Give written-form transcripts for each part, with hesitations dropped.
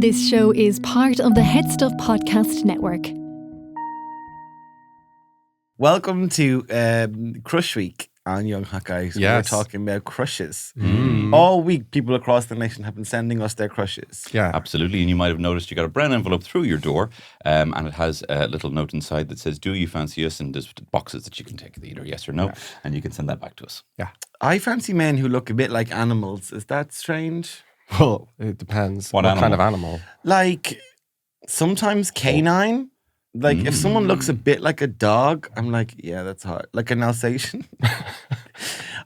This show is part of the HeadStuff podcast network. Welcome to Crush Week on Young Hot Guys. Yes. We're talking about crushes. All week, people across the nation have been sending us their crushes. Yeah. Absolutely, and you might have noticed you got a brown envelope through your door, and it has a little note inside that says, "Do you fancy us?" And there's boxes that you can take either yes or no, and you can send that back to us. Yeah. I fancy men who look a bit like animals. Is that strange? Well, it depends. What kind animal? of animal? Like, sometimes canine. Like, if someone looks a bit like a dog, I'm like, yeah, that's hot. Like an Alsatian.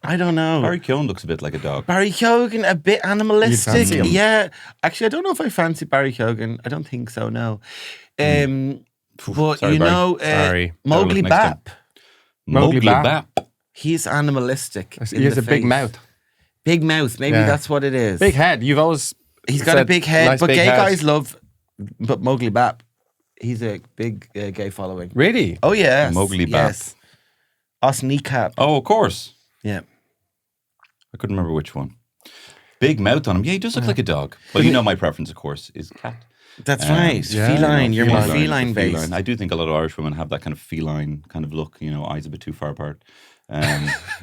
I don't know. Barry Keoghan looks a bit like a dog. Barry Keoghan, a bit animalistic. fancy him? Yeah. Actually, I don't know if I fancy Barry Keoghan. I don't think so, no. But, Sorry, you Barry. know, Sorry. Mowgli Next time. Bap, Mowgli Mowgli Bap. Bap. he's animalistic. He in has the a big face. mouth. Big mouth. Maybe Yeah. that's what it is. Big head. You've always He's got a said big head, nice but big gay head. guys love. But Mowgli Bap, he's a big gay following. Really? Oh yeah, Mowgli Bap. Yes. Us kneecap. Oh, of course. Yeah. I couldn't remember which one. Big mouth on him. Yeah, he does look like a dog. But you know my preference, of course, is cat. That's right. yeah, Feline. you You're know, more feline. feline based. I do think a lot of Irish women have that kind of feline kind of look, you know, eyes a bit too far apart,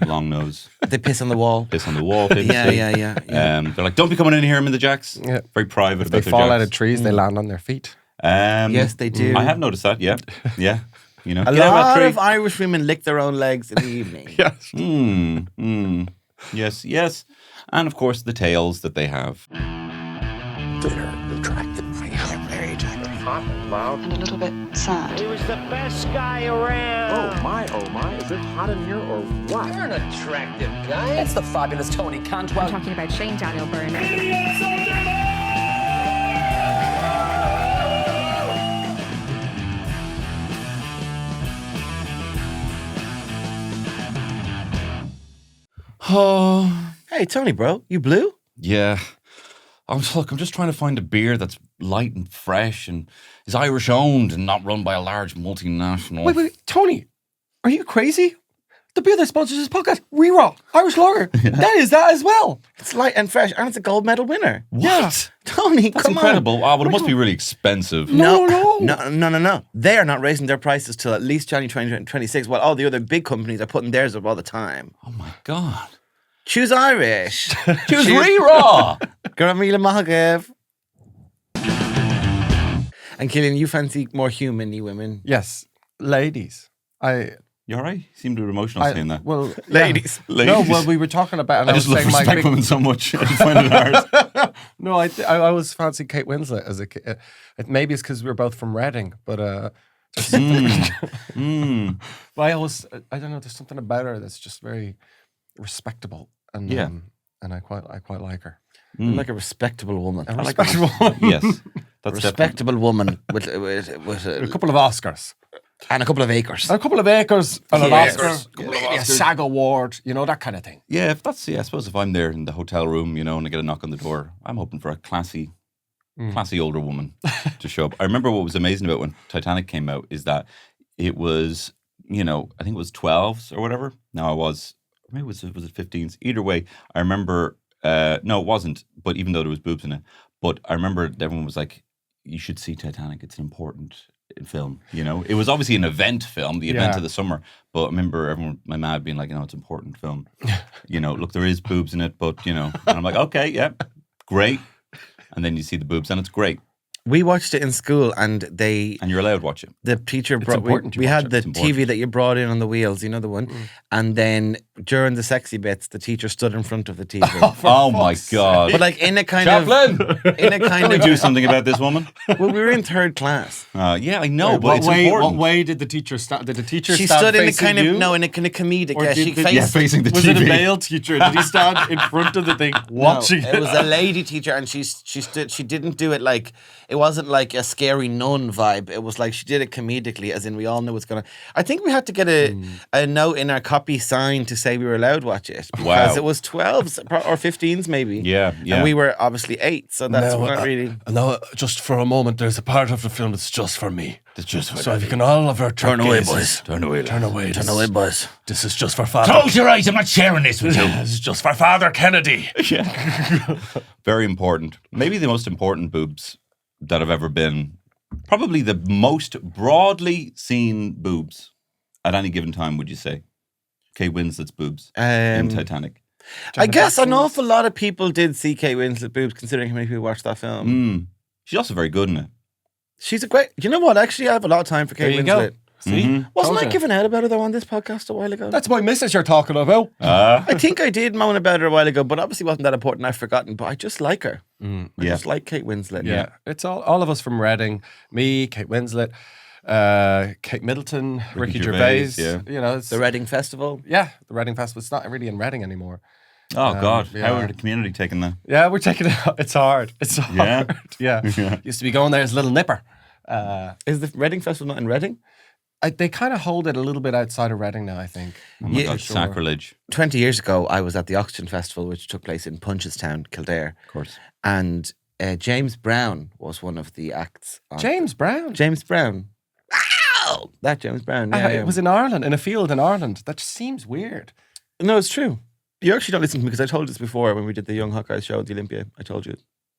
long nose, They piss on the wall. piss on the wall. famously. Yeah. They're like, don't be coming in here, I'm in the jacks. Yeah. Very private If about they their fall jacks. out of trees, they land on their feet. Yes, they do. I have noticed that, yeah. Yeah. You know, A get out lot that of Irish women lick their own legs in the evening. tree. Yes. And of course, the tails that they have. They're attractive. They're very attractive. Hot and loud. and a little bit sad. He was the best guy around. Oh my. Is it hot in here or what? You're an attractive guy. It's the fabulous Tony Cantwell. I'm talking about Shane Daniel Byrne. Oh, Hey, Tony, bro, you blue? yeah. I'm just trying to find a beer that's light and fresh and is Irish owned and not run by a large multinational. Wait, Tony, are you crazy? The beer that sponsors this podcast, Reroll, Irish Lager, that is that as well. It's light and fresh, and it's a gold medal winner. What? Tony, That's come incredible. Oh, but it must be really expensive. on. No. They are not raising their prices till at least January 2026, while all the other big companies are putting theirs up all the time. Oh my God. Choose Irish. Choose Re-Raw. Garamila Mahagav. And Killian, you fancy more human-y women? Yes, ladies. You all right? You seem to be emotional saying that. Well, Ladies. No, well, we were talking about. And I just was love saying respect big- women so much. I just find it hard. No, I always fancied Kate Winslet as a kid. Maybe it's because we were both from Reading, but just but I don't know. There's something about her that's just very respectable, and Yeah. And I quite like her. You're like a respectable woman. A respectable, Yes. A That's definitely. respectable woman with a couple of Oscars, and a couple of acres. a couple of acres, and an Yes. Oscar, maybe a SAG award, that kind of thing. Yeah, I suppose if I'm there in the hotel room, you know, and I get a knock on the door, I'm hoping for a classy older woman to show up. I remember what was amazing about when Titanic came out is that it was, I think it was 12s or whatever. Maybe was it 15s? Either way, I remember, no, it wasn't, but even though there was boobs in it, but I remember everyone was like, you should see Titanic. It's an important film, It was obviously an event film, the event of the summer, but I remember my mad being like, it's an important film. Look, there is boobs in it, but, and I'm like, okay, yeah, great. And then you see the boobs and it's great. We watched it in school, and you're allowed to watch it. the teacher brought. important We you watch had it. the It's important. TV that you brought in on the wheels, you know the one. And then during the sexy bits, the teacher stood in front of the TV. Oh my God. But like in a kind Chaplain! in a kind Can we of. do something about this woman? Well, we were in third class. Yeah, I know, but it's What important. way did the teacher stand? Did the teacher She stand stood in a facing kind of you? in a kind of comedic. Or Yeah, did she the- faced. Yeah, facing the Was TV. it a male teacher? Did he stand in front of the thing watching It was a lady teacher, and she stood. She didn't do it like it wasn't like a scary nun vibe. It was like she did it comedically, as in we all knew what's gonna. I think we had to get a note in our copy signed to say we were allowed to watch it because Wow. it was 12s or 15s maybe. Yeah. And we were obviously 8, so that's not really. No, just for a moment, there's a part of the film that's just for me. It's just So if you can all avert Turn your away, gazes. boys. turn away. Turn away. Turn away, boys. This is just for Father. Close your eyes. I'm not sharing this with you. This is just for Father Kennedy. Very important. Maybe the most important boobs that have ever been probably the most broadly seen boobs at any given time, would you say? Kate Winslet's boobs in Titanic. I guess an awful lot of people did see Kate Winslet boobs, considering how many people watched that film. She's also very good in it. She's a great. You know what? Actually, I have a lot of time for Kate There you Winslet. go. See? Wasn't Told I ya. giving out about her though on this podcast a while ago? That's my missus you're talking about. I think I did moan about her a while ago, but obviously wasn't that important. I've forgotten, but I just like her. I just like Kate Winslet. Yeah. It's all of us from Reading. Me, Kate Winslet, Kate Middleton, Ricky Gervais. yeah. You know, it's The Reading Festival. the Reading Festival. It's not really in Reading anymore. Oh, God. yeah. How are the community taking that? Yeah, we're taking it out. It's hard. It's hard. Yeah. Used to be going there as a little nipper. Is the Reading Festival not in Reading? They kind of hold it a little bit outside of Reading now, I think. Oh, my Yeah, God, sure. sacrilege. 20 years ago, I was at the Oxygen Festival, which took place in Punchestown, Kildare. Of course. And James Brown was one of the acts. James Brown. James Brown. Ow! That James Brown. Yeah, It was in Ireland, in a field in Ireland. That just seems weird. No, it's true. You actually don't listen to me because I told this before when we did the Young Hawkeyes show at the Olympia. I told you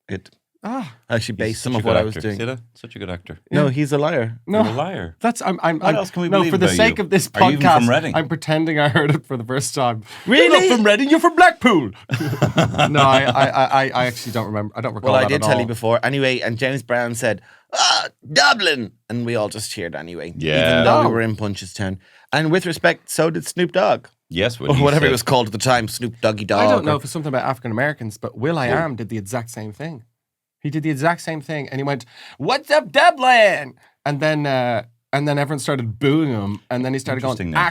it. Ah, I actually based some Such a of good what I was actor. doing. See that? Such a good actor. No, he's a liar. no. You're a liar. That's I'm. What else can we no, believe for the about sake you? of this Are you even podcast, from Reading? I'm pretending I heard it for the first time. Really? You're not from Reading. You're from Blackpool. No, I actually don't remember. I don't recall. Well, I that did at tell all. you before. Anyway, and James Brown said, Dublin! And we all just cheered anyway. Yeah. Even though we Oh. were in Punchestown. And with respect, so did Snoop Dogg. Yes, Or whatever it was called at the time, Snoop Doggy Dogg. I don't know or- if it's something about African Americans, but Will.i.am did the exact same thing. He did the exact same thing, and he went, "What's up, Dublin?" And then everyone started booing him, and then he started Interesting going, now.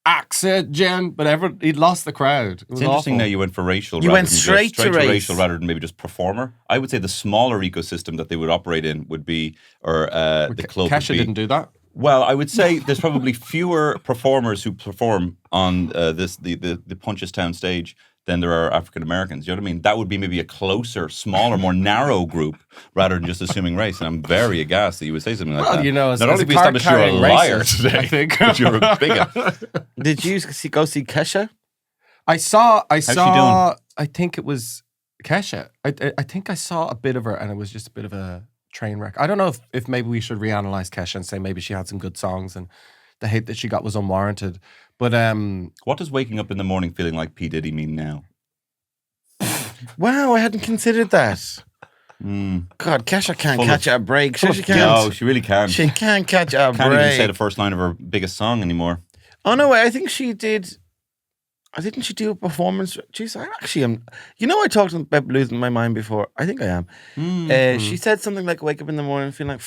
"Oxygen." But he'd lost the crowd. It was It's interesting awful. now you went for racial. You rather went than just straight to race. racial rather than maybe just performer. I would say the smaller ecosystem that they would operate in would be, or the club Kesha would be. didn't do that. Well, I would say there's probably fewer performers who perform on the Punchestown stage than there are African Americans. You know what I mean? That would be maybe a closer, smaller, more narrow group rather than just assuming race. And I'm very aghast that you would say something like that. Well, you know, as not as only a have we established you're a card-carrying liar racist, today, I think. but you're a bigot. Did you go see Kesha? I saw. she doing? I think it was Kesha. I think I saw a bit of her, and it was just a bit of a train wreck. I don't know if maybe we should reanalyze Kesha and say maybe she had some good songs and the hate that she got was unwarranted. But What does waking up in the morning feeling like P. Diddy mean now? Wow, I hadn't considered that. God, Kesha can't Full catch of- a break. full She of can't. No, she really can't. She can't catch a Can't even say break. the first line of her biggest song anymore. Oh no, I think she did. Didn't she do a performance? Jeez, I actually am. You know, I talked about losing my mind before. I think I am. She said something like, "Wake up in the morning feeling like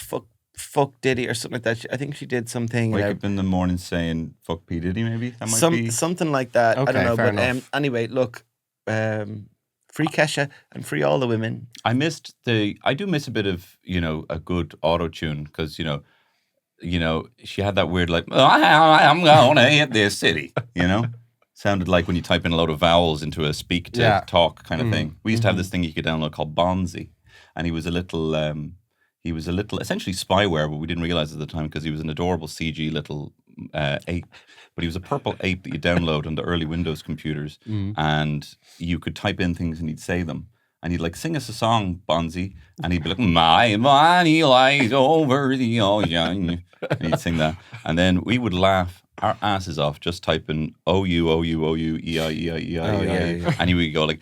fuck Diddy" or something like that. I think she did something. Wake up in the morning saying "fuck P Diddy," maybe that might be. Something like that. I Okay, don't know. fair But enough. anyway, look, free Kesha and free all the women. I do miss a bit of a good auto tune because she had that weird like I'm gonna hit this city. Sounded like when you type in a load of vowels into a speak to Yeah. talk kind of thing. We used to have this thing you could download called Bonzi, and he was a little essentially spyware, but we didn't realize at the time because he was an adorable CG little ape. But he was a purple ape that you download on the early Windows computers, and you could type in things and he'd say them. And he'd like sing us a song, Bonzi, and he'd be like, "My body lies over the ocean," and he'd sing that, and then we would laugh our asses off just typing OU EI, and he would go like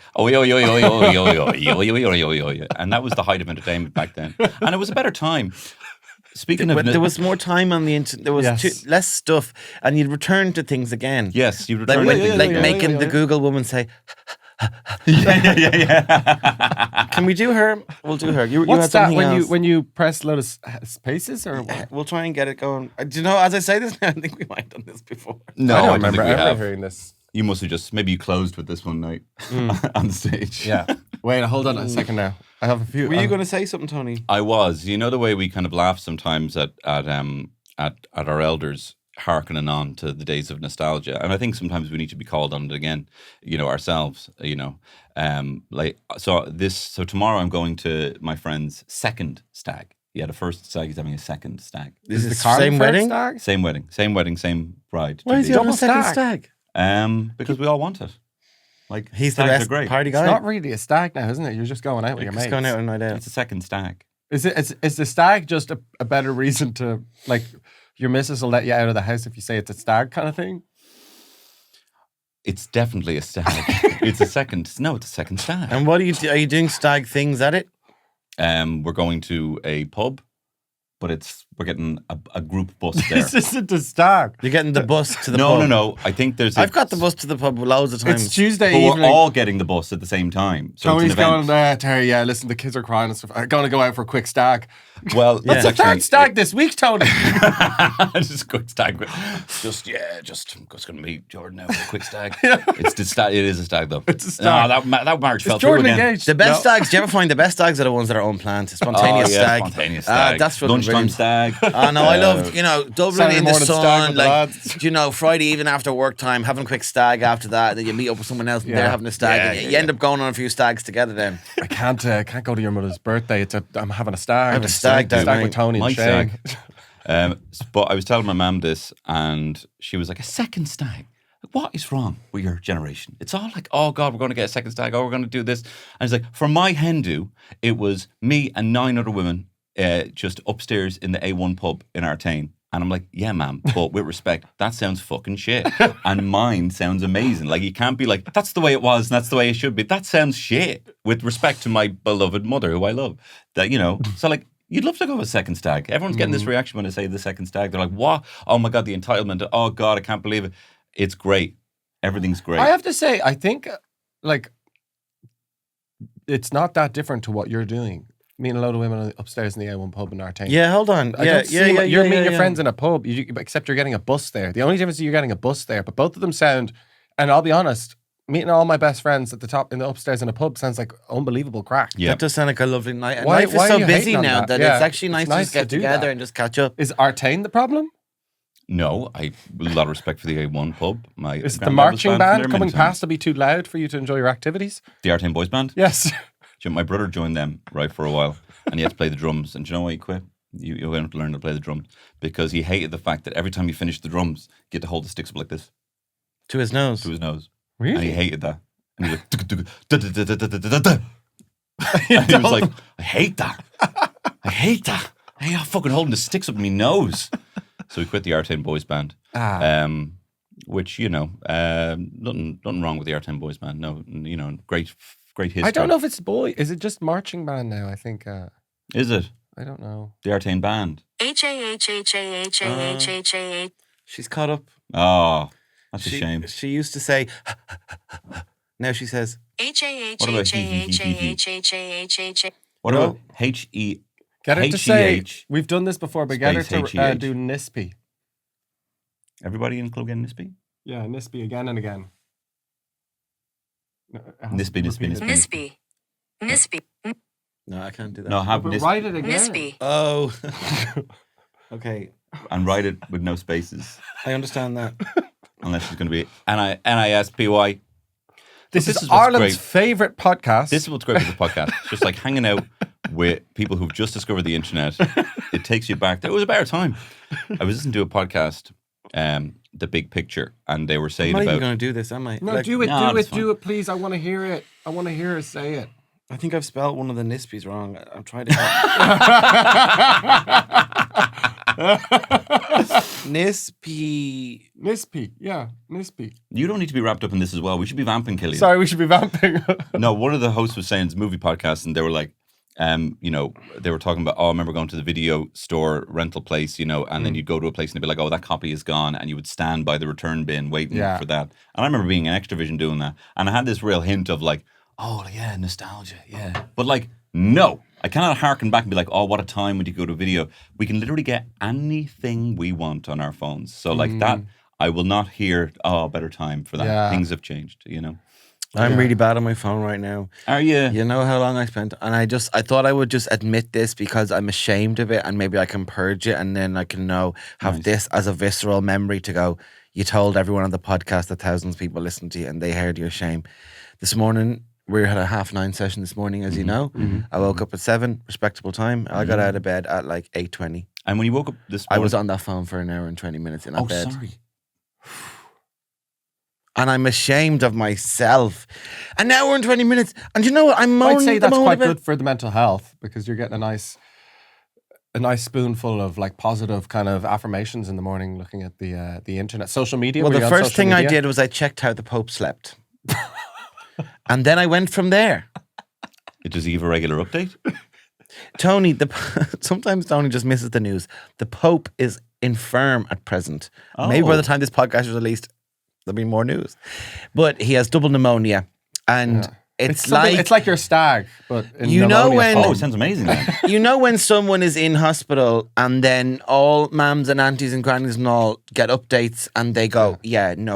and that was the height of entertainment back then, and it was a better time. Speaking of, But there was more time on the internet. There was Yes. less stuff, and you'd return to things again. yes, you Like, returned making the Google woman say, yeah. "Can we do her?" We'll do her. You what's had that something else. when you press a load of spaces or what? We'll try and get it going. Do you know, as I say this now, I think we might have done this before. No, I don't think remember we ever have. hearing this. You must have just maybe you closed with this one night on stage. Yeah. Wait, hold on a second now. I have a few. Were you going to say something, Tony? I was. You know the way we kind of laugh sometimes at our elders hearkening on to the days of nostalgia, and I think sometimes we need to be called on it again. Ourselves. So tomorrow I'm going to my friend's second stag. He had a first stag. He's having a second stag. Is the this Carlin same Fair wedding? stag? Same wedding, same bride. Why is he to having a Double second stag? stag? be. Because we all want it. Like He's the stags best are great. party It's guy. not really a stag now, isn't it? You're just going out with your It's mates. going out on a night out. It's a second stag. Is the stag just a better reason to, like, your missus will let you out of the house if you say it's a stag kind of thing? It's definitely a stag. It's a second stag. And what are you doing stag things at it? We're going to a pub, but we're getting a group bus there. This isn't a stag. You're getting the bus to the pub. No. I think there's. I've got the bus to the pub loads of times. It's Tuesday But evening. we're all getting the bus at the same time. So Tony's it's an going event. there, Terry, yeah, listen, the kids are crying and stuff. I'm going to go out for a quick stag. Well, That's the third stag this week, Tony. Just a quick stag. Just going to meet Jordan now for a quick stag. It is a stag though. It's a stag. No, that marriage fell Is Jordan through again. engaged? The best stags, do you ever find the best stags are the ones that are unplanned? Spontaneous stag. Spontaneous stag. That's fucking Lunchtime brilliant. stag. Oh no, I love, Dublin Saturday in the morning stag sun, with the like, lads. Friday evening after work time, having a quick stag after that, then you meet up with someone else and they're having a stag. and you end up going on a few stags together then. I can't go to your mother's birthday. I'm having a stag. I have a stag that stag night. with Tony My and Shane. stag. But I was telling my mum this, and she was like, a second stag? What is wrong with your generation? It's all like, oh God, we're going to get a second stag. Oh, we're going to do this. And it's like, for my hen do, it was me and 9 other women just upstairs in the A1 pub in Artane. And I'm like, yeah, ma'am, but with respect, that sounds fucking shit. And mine sounds amazing. Like, you can't be like, that's the way it was and that's the way it should be. That sounds shit. With respect to my beloved mother, who I love. That, so like, you'd love to go with a second stag. Everyone's getting this reaction when I say the second stag. They're like, what? Oh my God, the entitlement. Oh God, I can't believe it. It's great. Everything's great. I have to say, I think, like, it's not that different to what you're doing. Meeting a load of women upstairs in the A1 pub in Artane. Yeah, hold on. You're meeting your friends in a pub, except you're getting a bus there. The only difference is you're getting a bus there, but both of them sound, and I'll be honest, meeting all my best friends at the top in the upstairs in a pub sounds like unbelievable crack. Yeah. That does sound like a lovely night. And Why- life why is are so you busy hating on now that? that Yeah, it's actually it's nice to nice just get to do together that. and just catch up. Is Artane the problem? No, I a lot of respect for the A1 pub. Is the granddad was marching banned from band there coming many past times. to be too loud for you to enjoy your activities? The Artane Boys Band? Yes. My brother joined them, right, for a while, and he had to play the drums. And do you know why he quit? You're going to learn to play the drums. Because he hated the fact that every time you finished the drums, you had to hold the sticks up like this To his nose. to his nose. Really? And he hated that. And he was like, and he was like, I hate that. I hate that. Hey, I'm fucking holding the sticks up in my nose. So he quit the Artane Boys Band. Which, nothing wrong with the Artane Boys Band. No, great history. I don't know if it's boy. Is it just marching band now? I think. Is it? I don't know. The Artane Band. H-A-H-H-A-H-A-H-A-H. She's caught up. Oh, that's a shame. She used to say, now she says, H-A-H-H-A-H-A-H-A-H-A-H. What about H-E? Get her to say, H-E-H. we've done this before, but get her space to H-E-H. do Nispy. Everybody in the club getting Nispy? Yeah, Nispy again and again. No, it has Nispy, to Nispy, repeat it. Nispy. Nispy. no, I can't do that. No, have But Nispy. write it again. Nispy. Oh. Okay. And write it with no spaces. I understand that. Unless it's going to be N-I-S-P-Y. This This is is what's Ireland's great. favourite podcast. This is what's great with the podcast. It's just like hanging out with people who've just discovered the internet. It takes you back. It was a better time. I was listening to a podcast, The Big Picture, and they were I'm saying not even about... going to do this, am I? No, Like, do it, No, do it's it, fine. do it, please. I want to hear it. I want to hear her say it. I think I've spelled one of the Nispies wrong. I'm trying to... Nispy... Nispy, yeah, Nispy. You don't need to be wrapped up in this as well. We should be vamping Killian. Sorry, we should be vamping. No, one of the hosts was saying it's a movie podcast, and they were like, they were talking about, I remember going to the video store rental place, and then you'd go to a place and they'd be like, oh, that copy is gone, and you would stand by the return bin waiting for that. And I remember being in Extravision doing that, and I had this real hint of like, oh yeah, nostalgia, yeah. But like, no, I cannot harken back and be like, oh, what a time when you go to video. We can literally get anything we want on our phones. So like that, I will not hear, oh, better time for that. Yeah. Things have changed, I'm really bad on my phone right now. Are you? You know how long I spent, and I thought I would just admit this because I'm ashamed of it, and maybe I can purge it, and then I can have this as a visceral memory to go, you told everyone on the podcast that thousands of people listened to you, and they heard your shame. This morning, we had a 9:30 session this morning, as you know. I woke up at 7, respectable time. I got out of bed at like 8:20. And when you woke up this I morning... was on that phone for an hour and 20 minutes in that bed. Sorry. and I'm ashamed of myself. And now we're in 20 minutes. And you know what? I'm moaning. I'd say that's quite about, good for the mental health because you're getting a nice spoonful of like positive kind of affirmations in the morning looking at the internet. Social media? Well, Were you the on first social thing I media? did was I checked how the Pope slept. And then I went from there. Does he have a regular update? Tony, sometimes Tony just misses the news. The Pope is infirm at present. Maybe by the time this podcast is released, there'll be more news. But he has double pneumonia. And it's like your stag, but in you know when Oh, it sounds amazing. Then. you know when someone is in hospital and then all mums and aunties and grannies and all get updates and they go,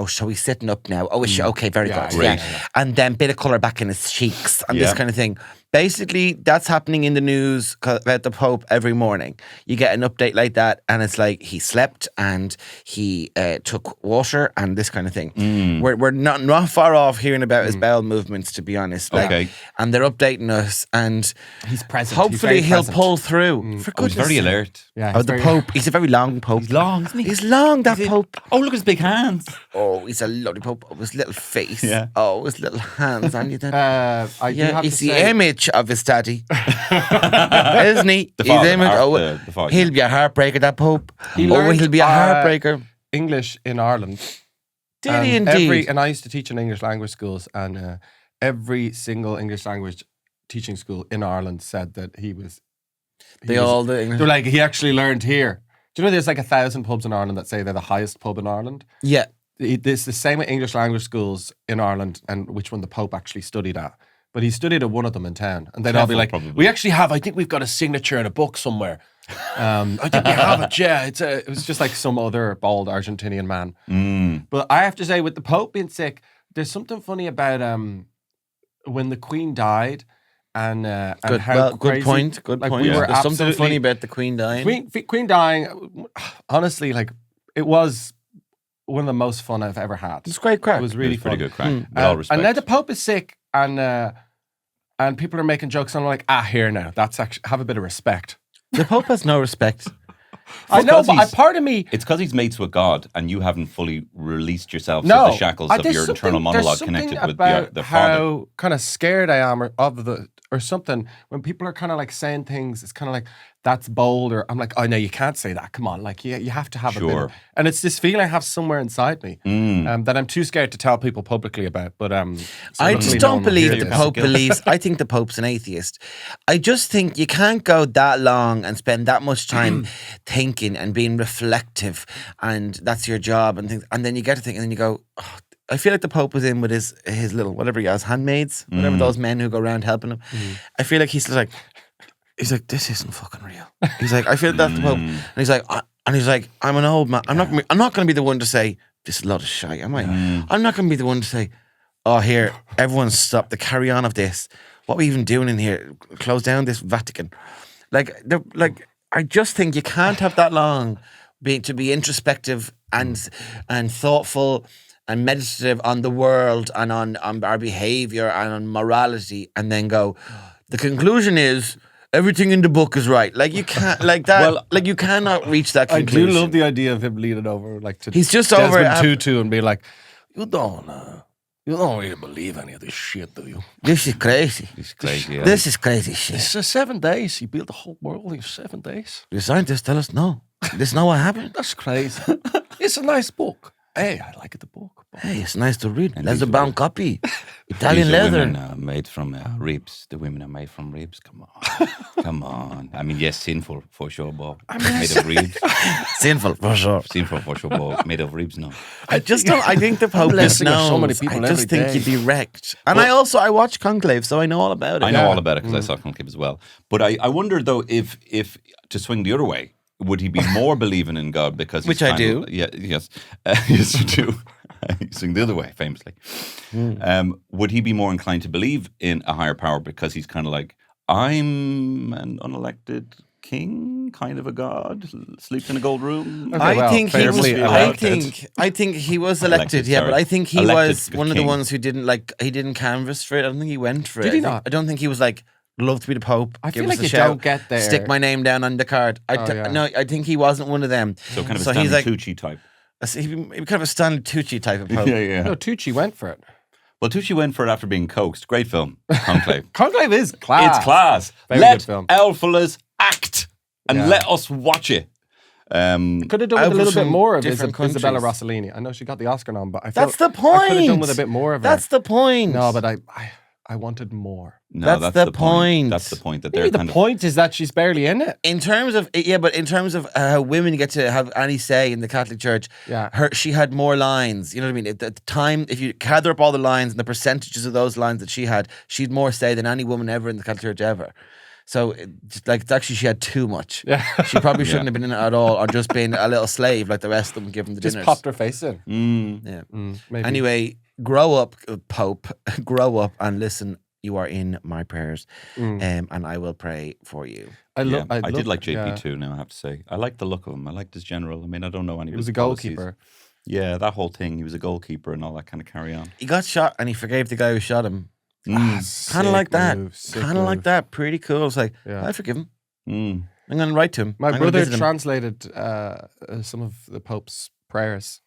so he's sitting up now. Oh, is she okay? Very good. great. And then bit of colour back in his cheeks and this kind of thing. Basically, that's happening in the news about the Pope every morning. You get an update like that, and it's like he slept and he took water and this kind of thing. We're not far off hearing about his bowel movements, to be honest. Okay. And they're updating us, and he's present. hopefully He's very he'll present. pull through. For Oh, he's goodness very sake. alert. Yeah, Oh, the Pope. He's a very long Pope. He's long, isn't he? He's long, that Pope. Oh, look at his big hands. Oh, he's a lovely Pope. Oh, his little face. Yeah. Oh, his little hands. And you then. I do have he's to the say, image of his daddy. Isn't he? The He's father, the image. the father. He'll be a heartbreaker, that Pope. learned, He'll be a heartbreaker. English in Ireland. Did he indeed? And I used to teach in English language schools, and every single English language teaching school in Ireland said that he was. They're like, he actually learned here. Do you know there's like 1,000 pubs in Ireland that say they're the highest pub in Ireland? Yeah. It's the same with English language schools in Ireland and which one the Pope actually studied at. But he studied at one of them in town. And they'd all be like, probably. I think we've got a signature in a book somewhere. I think we have it, yeah. It was just like some other bald Argentinian man. But I have to say, with the Pope being sick, there's something funny about when the Queen died and how good crazy, point. Good like, point. we were There's something absolutely- funny about the Queen dying. Queen dying, honestly, like, it was one of the most fun I've ever had. It's great crack. It was really It was pretty fun. good crack. With all respect. And now the Pope is sick, and people are making jokes, and I'm like, here now. That's actually, have a bit of respect. The Pope has no respect. I know, Because but he's- part of me. It's because he's mates with God, and you haven't fully released yourself No, of the shackles of there's your internal something- there's monologue something connected with about the Father. how kind of scared I am or something. When people are kind of like saying things, it's kind of like, that's bold, or I'm like, oh no, you can't say that. Come on, like you have to have a bit. Sure. Of, and it's this feeling I have somewhere inside me that I'm too scared to tell people publicly about. But so I luckily just no don't one will believe hear the this. Pope believes. I think the Pope's an atheist. I just think you can't go that long and spend that much time thinking and being reflective, and that's your job and things. And then you get to think, and then you go, oh, I feel like the Pope was in with his little whatever he has, handmaids, whatever those men who go around helping him. I feel like he's like, this isn't fucking real. He's like, I feel like that's the Pope, and he's like, I'm an old man. I'm not going to be the one to say this is a lot of shite, am I? I'm not going to be the one to say, oh, here, everyone stop the carry on of this. What are we even doing in here? Close down this Vatican. I just think you can't have that long to be introspective and thoughtful and meditative on the world and on our behaviour and on morality, and then go, the conclusion is everything in the book is right. Like, you can't, like that, Well, like you cannot reach that I conclusion. do love the idea of him leaning over, like to He's just Desmond over Tutu and be like, you don't really believe any of this shit, do you? This is crazy. It's crazy. Yeah. This is crazy shit. It's 7 days. He built the whole world in 7 days. The scientists tell us no. This is not what happened. That's crazy. It's a nice book. Hey, I like the book. Hey, it's nice to read. And Leather these bound were- copy. Italian These are leather. women made from ribs. The women are made from ribs. Come on. Come on. I mean, yes, sinful for sure, but made of ribs. Sinful, for sure. Sinful for sure, but made of ribs, no. I just don't. I think the Pope just blessing of knows. so many people I just every think day. you'd be wrecked. And I watch Conclave, so I know all about it. I know all about it because I saw Conclave as well. But I wonder, though, if to swing the other way, would he be more believing in God because he's Which I kind do. of- yeah, yes. Yes, you do. You swing the other way, famously. Would he be more inclined to believe in a higher power because he's kind of like, I'm an unelected king, kind of a god, sleeps in a gold room? Okay, I well, think he was. fairly elected. I think he was elected. Elected, Yeah, but sorry. I think he Elected was one of the king. ones who didn't canvass for it. I don't think he went for it. Did he I think- not? I don't think he was like, love to be the Pope. I give feel us like a you shout, don't get there. Stick my name down on the card. yeah. No, I think he wasn't one of them. So kind of So a he's Stanley like- Tucci type. He'd be kind of a Stanley Tucci type of pope. No, Tucci went for it. Well, Tucci went for it after being coaxed. Great film, Conclave. Conclave is class. It's class. Very Let good film. alphalas act and let us watch it. Could have done with a Over little bit some more of different Isabella countries. Rossellini. I know she got the Oscar nom, but I feel That's the I could have done point. with a bit more of her. That's the point. No, but I wanted more. No, That's the point. That's the point. That they're Maybe the kind of point is that she's barely in it. In terms of how women get to have any say in the Catholic Church, she had more lines. You know what I mean? At the time, if you gather up all the lines and the percentages of those lines that she had more say than any woman ever in the Catholic Church ever. So, it's actually she had too much. Yeah. She probably shouldn't have been in it at all, or just been a little slave like the rest of them, giving the Just dinners. popped her face in. Yeah. Maybe. Anyway, grow up, Pope. Grow up and listen. You are in my prayers, and I will pray for you. I did like JP too. Now I have to say, I liked the look of him. I liked his general. I mean, I don't know any. He was a goalkeeper. Yeah, that whole thing. He was a goalkeeper and all that kind of carry on. He got shot, and he forgave the guy who shot him. Kind of like that. Kind of like that. Pretty cool. It's like I forgive him. I'm going to write to him. My I'm gonna brother visit him. translated some of the Pope's prayers.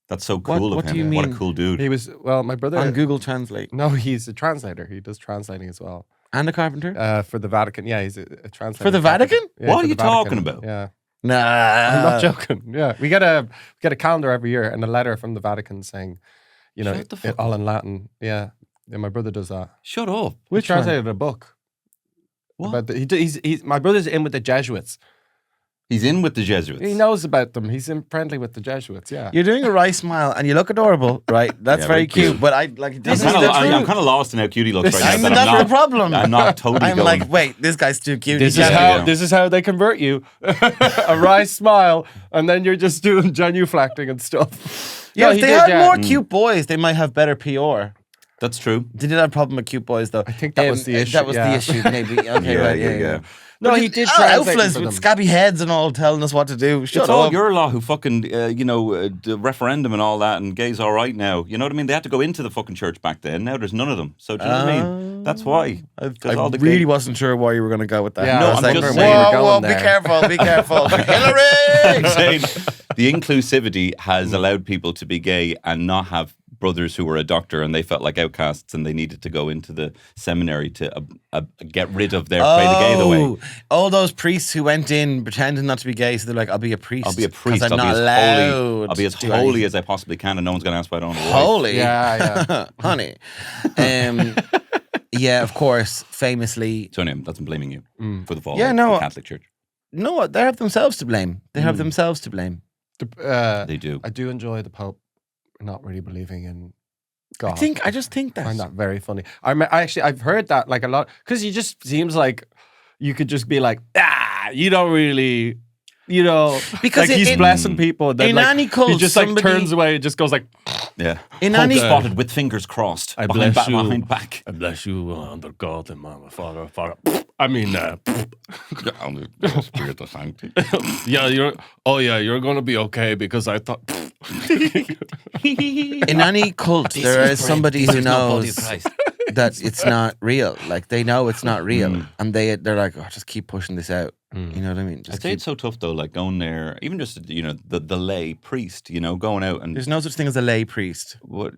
That's so cool what of do him. you What a mean? cool dude. He was my brother on Google Translate. No, he's a translator. He does translating as well. And a carpenter? For the Vatican. Yeah, he's a translator. For the Vatican? Yeah, what for are you the Vatican. talking about? Yeah. Nah. I'm not joking. Yeah. We get a calendar every year and a letter from the Vatican saying, Shut the fuck all in Latin. Yeah. Yeah, my brother does that. Shut up. He translated a book. What? He's my brother's in with the Jesuits. He's in with the Jesuits. He knows about them. He's friendly with the Jesuits. Yeah. You're doing a wry smile and you look adorable, right? That's Yeah, very very cute. cute. But I like this I'm is kind the truth. of lost in how cute he looks right now. That's I'm the problem. I'm not totally I'm going. like, wait, this guy's too cute. This is how they convert you. A wry smile, and then you're just doing genuflecting and stuff. Yeah, No, if he they did, had yeah. more cute boys, they might have better PR. That's true. They did have a problem with cute boys, though. I think that was the issue. That was the issue, maybe. Okay, right, yeah. No, But he did oh, translate alphas for with them. scabby heads and all telling us what to do. Shut It's up. all your law who fucking, the referendum and all that, and gay's all right now. You know what I mean? They had to go into the fucking church back then. Now there's none of them. So do you know what I mean? That's why. I 'Cause all the really gay- wasn't sure why you were going to go with that. Yeah, No, I was I'm just wondering saying- where you were Whoa, going be there. careful, be careful. Hillary! I'm saying the inclusivity has allowed people to be gay and not have brothers who were a doctor and they felt like outcasts and they needed to go into the seminary to get rid of their pray the gay the way. All those priests who went in pretending not to be gay, so they're like, I'll be a priest. I'll be a priest. 'cause I'll I'm be not as holy. allowed I'll be as to do holy anything. as I possibly can, and no one's going to ask why I don't have a wife. Holy. Yeah. Honey. Yeah, of course, famously. So anyway, that's blaming you for the fall Yeah, of no. the Catholic Church. No, they have themselves to blame. They have themselves to blame. They do. I do enjoy the Pope not really believing in God. I just think I find that. that very funny. I've heard that like a lot because he just seems like you could just be like, you don't really, Because like he's in- blessing people. And then, in like, any cult, he just like somebody- turns away and just goes like, Yeah. In Pope any- spotted with fingers crossed. I behind bless you. behind back. I bless you under God and my Father. I mean, Spirit of sanctity. yeah, you're gonna be okay because I thought. In any cult, there is somebody who knows that it's not real. Like they know it's not real, and they're like, oh, just keep pushing this out. You know what I mean? I'd Just say keep, it's so tough though, like going there, even just the lay priest, going out and there's no such thing as a lay priest. what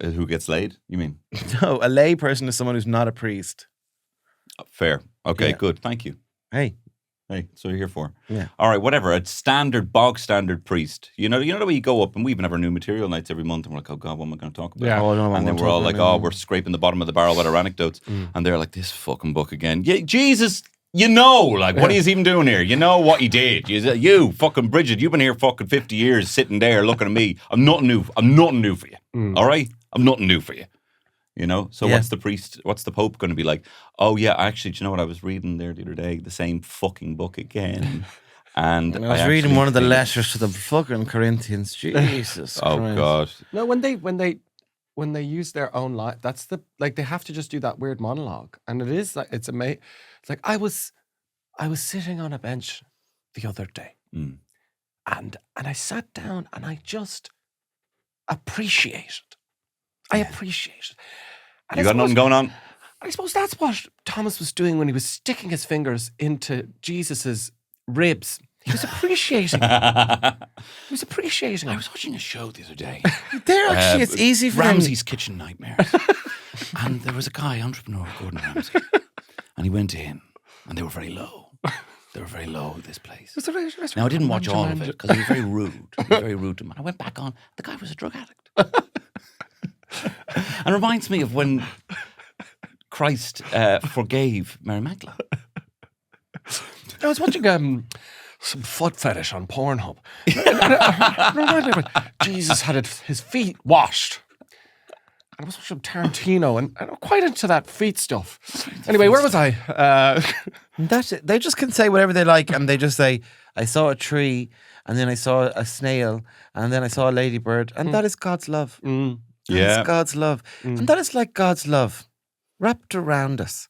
who gets laid? You mean No, a lay person is someone who's not a priest. fair? Okay, Yeah. good, thank you. Hey, Hey, so you're here for? Yeah. All right, whatever. A bog standard priest. You know the way you go up, and we even have our new material nights every month, and we're like, oh God, what am I going to talk about? Yeah. Oh, no, And then we're all like, oh, we're scraping the bottom of the barrel with our anecdotes, and they're like, this fucking book again. Yeah, Jesus. Like, what are you even doing here? You know what he did. You fucking Bridget, you've been here fucking 50 years sitting there looking at me. I'm nothing new for you. All right? I'm nothing new for you. So Yeah. what's the Pope going to be like? Oh, yeah, actually, do you know what I was reading there the other day? The same fucking book again. And I was reading one of the letters to the fucking Corinthians. Jesus Oh, Christ. God. No, when they use their own life, that's they have to just do that weird monologue, and it is like it's amazing. It's like I was sitting on a bench the other day, and I sat down and I just appreciated. I appreciated. And You I got nothing suppose- going on? I suppose that's what Thomas was doing when he was sticking his fingers into Jesus's ribs. He was appreciating. I He was appreciating. was watching a show the other day. There, actually, it's easy for them. Ramsay's Kitchen Nightmares. And there was a guy, entrepreneur, Gordon Ramsay. And he went in, and they were very low. They were very low, this place. Now, I didn't watch all of it because he was very rude. He was very rude to me. I went back on. The guy was a drug addict. And it reminds me of when Christ forgave Mary Magdalene. I was watching some foot fetish on Pornhub. It reminded me when Jesus had his feet washed. And I was watching Tarantino, and I'm quite into that feet stuff. Anyway, where was I? That's it. They just can say whatever they like, and they just say, I saw a tree, and then I saw a snail, and then I saw a ladybird, and that is God's love. Mm. That's God's love. And that is like God's love, wrapped around us.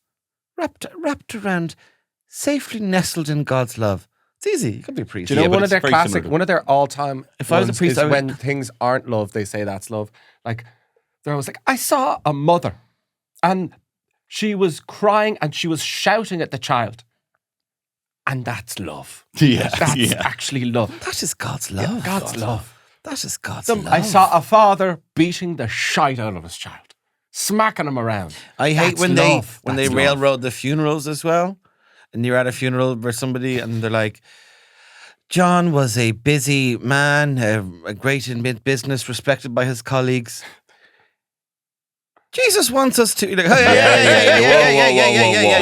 Wrapped around, safely nestled in God's love. It's easy. You can be a priest. Do you know but one of it's their very classic, similar to- one of their all-time If I was a ones priest, is I would- when things aren't love, they say that's love. Like, they're always like, I saw a mother, and she was crying, and she was shouting at the child. And that's love. Yeah, That's actually love. That is God's love. God's love. That is God's love. I saw a father beating the shite out of his child, smacking him around. I hate That's when love. they That's love. railroad the funerals as well. And you're at a funeral for somebody, and they're like, John was a busy man, a great in business, respected by his colleagues. Jesus wants us to. Like, You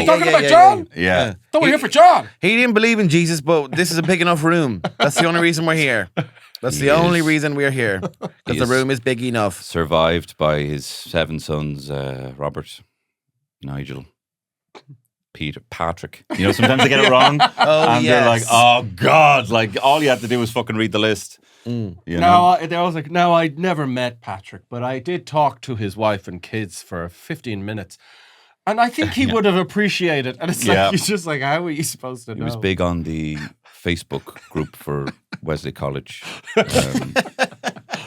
talking about John? Yeah. Don't we here for John? He didn't believe in Jesus, but this is a big enough room. That's the only reason we're here. That's the only reason we're here. Because the room is big enough. Survived by his 7 sons, Robert, Nigel, Peter, Patrick. You know, sometimes they get it wrong. And they're like, oh, God. Like, all you have to do is fucking read the list. You know? They're always like, no, I'd never met Patrick, but I did talk to his wife and kids for 15 minutes. And I think he would have appreciated it. And it's like, he's just like, how are you supposed to know? He was big on the Facebook group for Wesley College.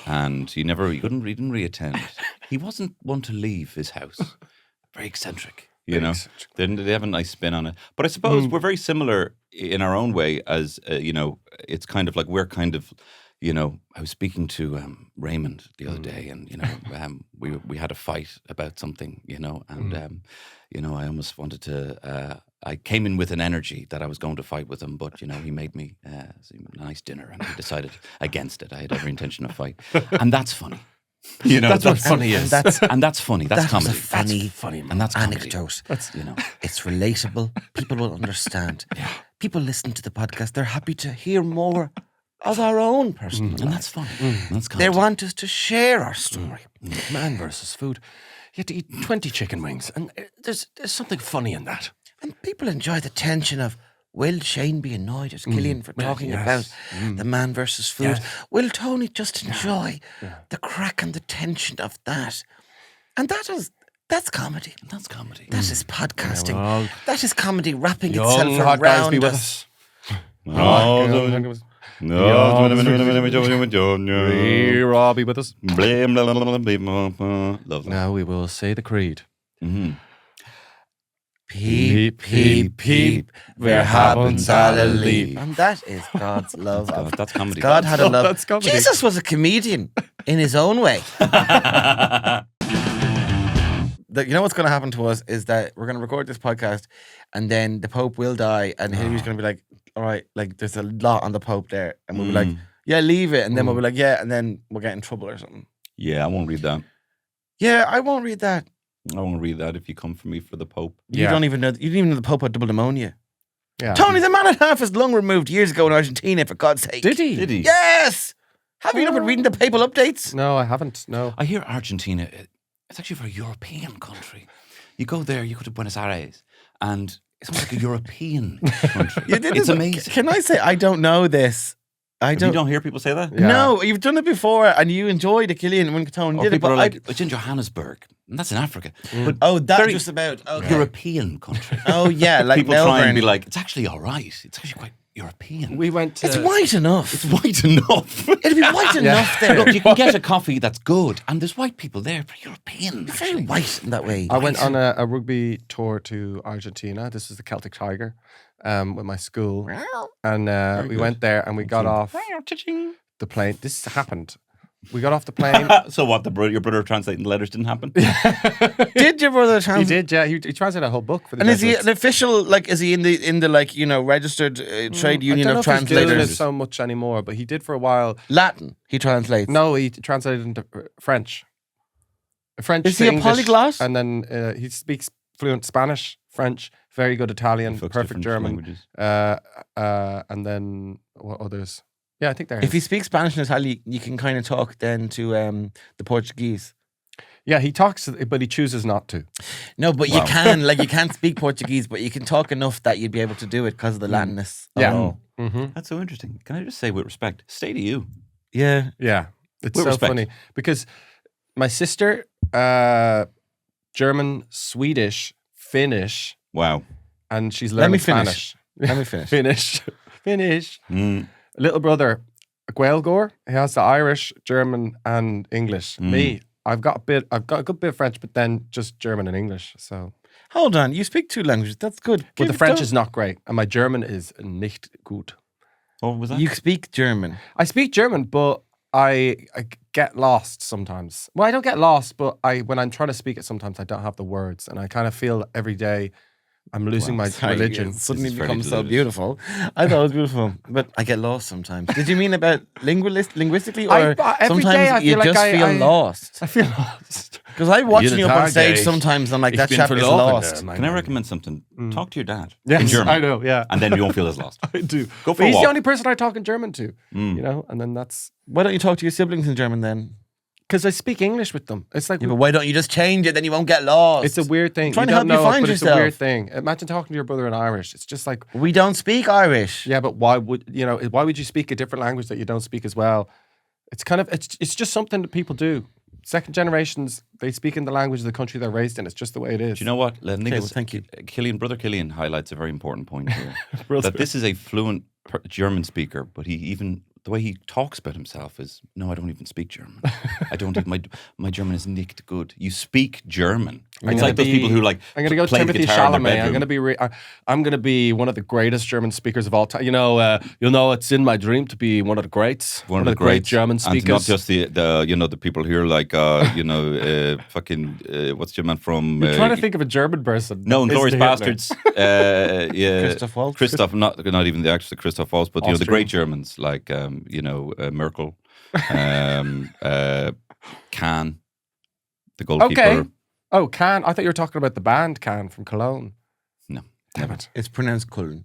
And he didn't reattend. He wasn't one to leave his house. Very eccentric. You know, they have a nice spin on it. But I suppose we're very similar in our own way as, you know, it's kind of like we're kind of, you know, I was speaking to Raymond the other day, and, you know, we had a fight about something, you know, and, you know, I almost wanted to, I came in with an energy that I was going to fight with him, but, you know, he made me a nice dinner, and he decided against it. I had every intention of fight. And that's funny. You know, that's what funny is. And that's funny. That's comedy. Funny, funny, And that's comedy. anecdote. That's, you know. It's relatable. People will understand. People listen to the podcast. They're happy to hear more of our own personal And life. that's funny. That's They comedy. want us to share our story. Man versus food. You had to eat 20 chicken wings, and there's something funny in that. And people enjoy the tension of, will Shane be annoyed at Killian for talking about the man versus food? Yes. Will Tony just enjoy the crack and the tension of that? And that's comedy. That's comedy. That is podcasting. Yeah, well, that is comedy wrapping Young itself hot guys around be with us. us. Here, all be with us. Love that. Now we will say the creed. Peep, peep, peep, where happens all leap. And that is God's love. That's comedy. God had a love. That's comedy. Jesus was a comedian in his own way. You know what's going to happen to us is that we're going to record this podcast, and then the Pope will die, and Hillary's going to be like, all right, like there's a lot on the Pope there. And we'll be like, yeah, leave it. And then we'll be like, yeah, and then we'll get in trouble or something. Yeah, I won't read that. Yeah, I won't read that. I won't read that if you come for me for the Pope. You didn't even know the Pope had double pneumonia. Yeah. Tony, the man had half his lung removed years ago in Argentina, for God's sake. Did he? Did he? Yes! Have you not been reading the papal updates? No, I haven't. No. I hear Argentina, it's actually for a European country. You go there, you go to Buenos Aires, and it's almost like a European country. It's amazing. Can I say, I don't know this. You don't hear people say that? Yeah. No, you've done it before, and you enjoyed the Killian when Tony Or did it. people But are like, it's in Johannesburg, and that's in Africa. But that's very just about. Okay. European country. Oh, yeah, like People Melbourne. try and be like, it's actually all right. It's actually quite European. We went to. It's white enough. It's white enough. It'll be white enough there. Look, you can get a coffee that's good, and there's white people there, but European. It's very white in that way. I went on a rugby tour to Argentina. This was the Celtic Tiger with my school. And we went there and we got off the plane. This happened. We got off the plane. So what? Your brother translating the letters didn't happen? Did your brother He translate? did, yeah. He translated a whole book for the And is he Jesuits. an official, like, is he in the like, registered trade union I don't of know if he's doing it translators? so much anymore, but he did for a while. Latin, he translates. No, he translated into French. French Is to he a English, polyglot? And then he speaks fluent Spanish, French, very good Italian, Fucks perfect different German. languages. And then what others? Yeah, I think there If is. he speaks Spanish and Italian, you can kind of talk then to the Portuguese. Yeah, he talks, but he chooses not to. No, but Wow. you can, like, you can't speak Portuguese, but you can talk enough that you'd be able to do it because of the Latinness. of Yeah. it all. Mm-hmm. That's so interesting. Can I just say with respect, stay to you. Yeah. Yeah, it's With so respect. funny because my sister, German, Swedish, Finnish, Wow. and she's Let learning me finish. Spanish. Let me finish. Finish. Mm. Little brother, Gaelgor, he has the Irish, German, and English. Me, I've got a good bit of French, but then just German and English. So, Hold on, you speak 2 languages. That's good. but the Give- French don't- is not great, and my German is nicht gut. What was that? You speak German. I speak German, but I get lost sometimes. Well, I don't get lost, but when I'm trying to speak it, sometimes I don't have the words, and I kind of feel every day I'm losing my Sorry, religion. it suddenly This is fairly becomes so delicious. beautiful. I thought it was beautiful, but I get lost sometimes. Did you mean about linguistically, or every sometimes day I you feel like just I- feel I- lost? I feel lost. Because I'm watching you up on Jeder stage Tag, sometimes, and I'm like, Ich that bin chap is verloren, lost. man. Can I recommend something? Talk to your dad Yes, in German. I know, yeah. And then you won't feel as lost. I do. Go for But a he's walk. the only person I talk in German to, and then that's Why don't you talk to your siblings in German then? because I speak English with them. It's like Yeah, but why don't you just change it? Then you won't get lost. it's a weird thing. I'm trying to don't help you know it, find but yourself. It's a weird thing. Imagine talking to your brother in Irish. It's just like, We don't speak Irish. yeah, but why would why would you speak a different language that you don't speak as well? It's kind of it's just something that people do. Second generations, they speak in the language of the country they're raised in. It's just the way it is. Do you know what? I think well, it's- thank you. Brother Killian highlights a very important point here. Brother. That this is a fluent German speaker, but the way he talks about himself is, no, I don't even speak German. I don't even, my German is nicht good. You speak German. It's gonna like those people who like I'm going to go play the Timothy guitar in their Chalamet. bedroom. I'm going to be one of the greatest German speakers of all time. It's in my dream to be one of the greats, one of the great German And speakers. not just the people here like what's your man from? You're trying to think of a German person. No, that Glorious isn't Hitler. Bastards. Yeah, Christoph Waltz? Christoph, not even the actress Christoph Waltz, but the Austrian. great Germans like Merkel, Kahn, the goalkeeper. Okay. Oh, Can. I thought you were talking about the band Can from Cologne. No, Damn never. it. It's pronounced Kuln.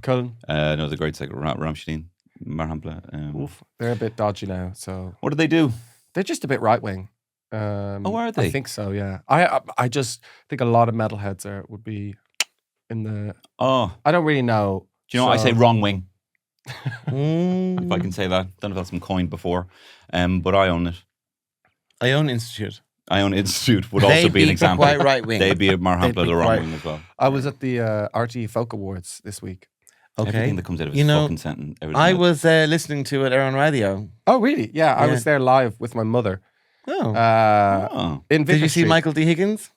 Cologne. No, the great singer Rammstein, Marhample. Oof. They're a bit dodgy now. So What do they do? they're just a bit right wing. Are they? I think so, yeah. I just think a lot of metalheads would be in the. Oh, I don't really know. do you know what I say? So- Wrong wing. Mm. If I can say that. Don't know if that's been coined before, but I own it. Ion Institute. I own Institute would also They'd be an be example. quite right-wing. They'd be a Marhample They'd be the wrong quite- wing as well. I was at the RTE Folk Awards this week. Okay. Everything that comes out of his You know, fucking sentence. everything I else. was listening to it on radio. Oh, really? Yeah, I Yeah. was there live with my mother. Oh. Oh. In Did you Vicar see Street. Michael D. Higgins?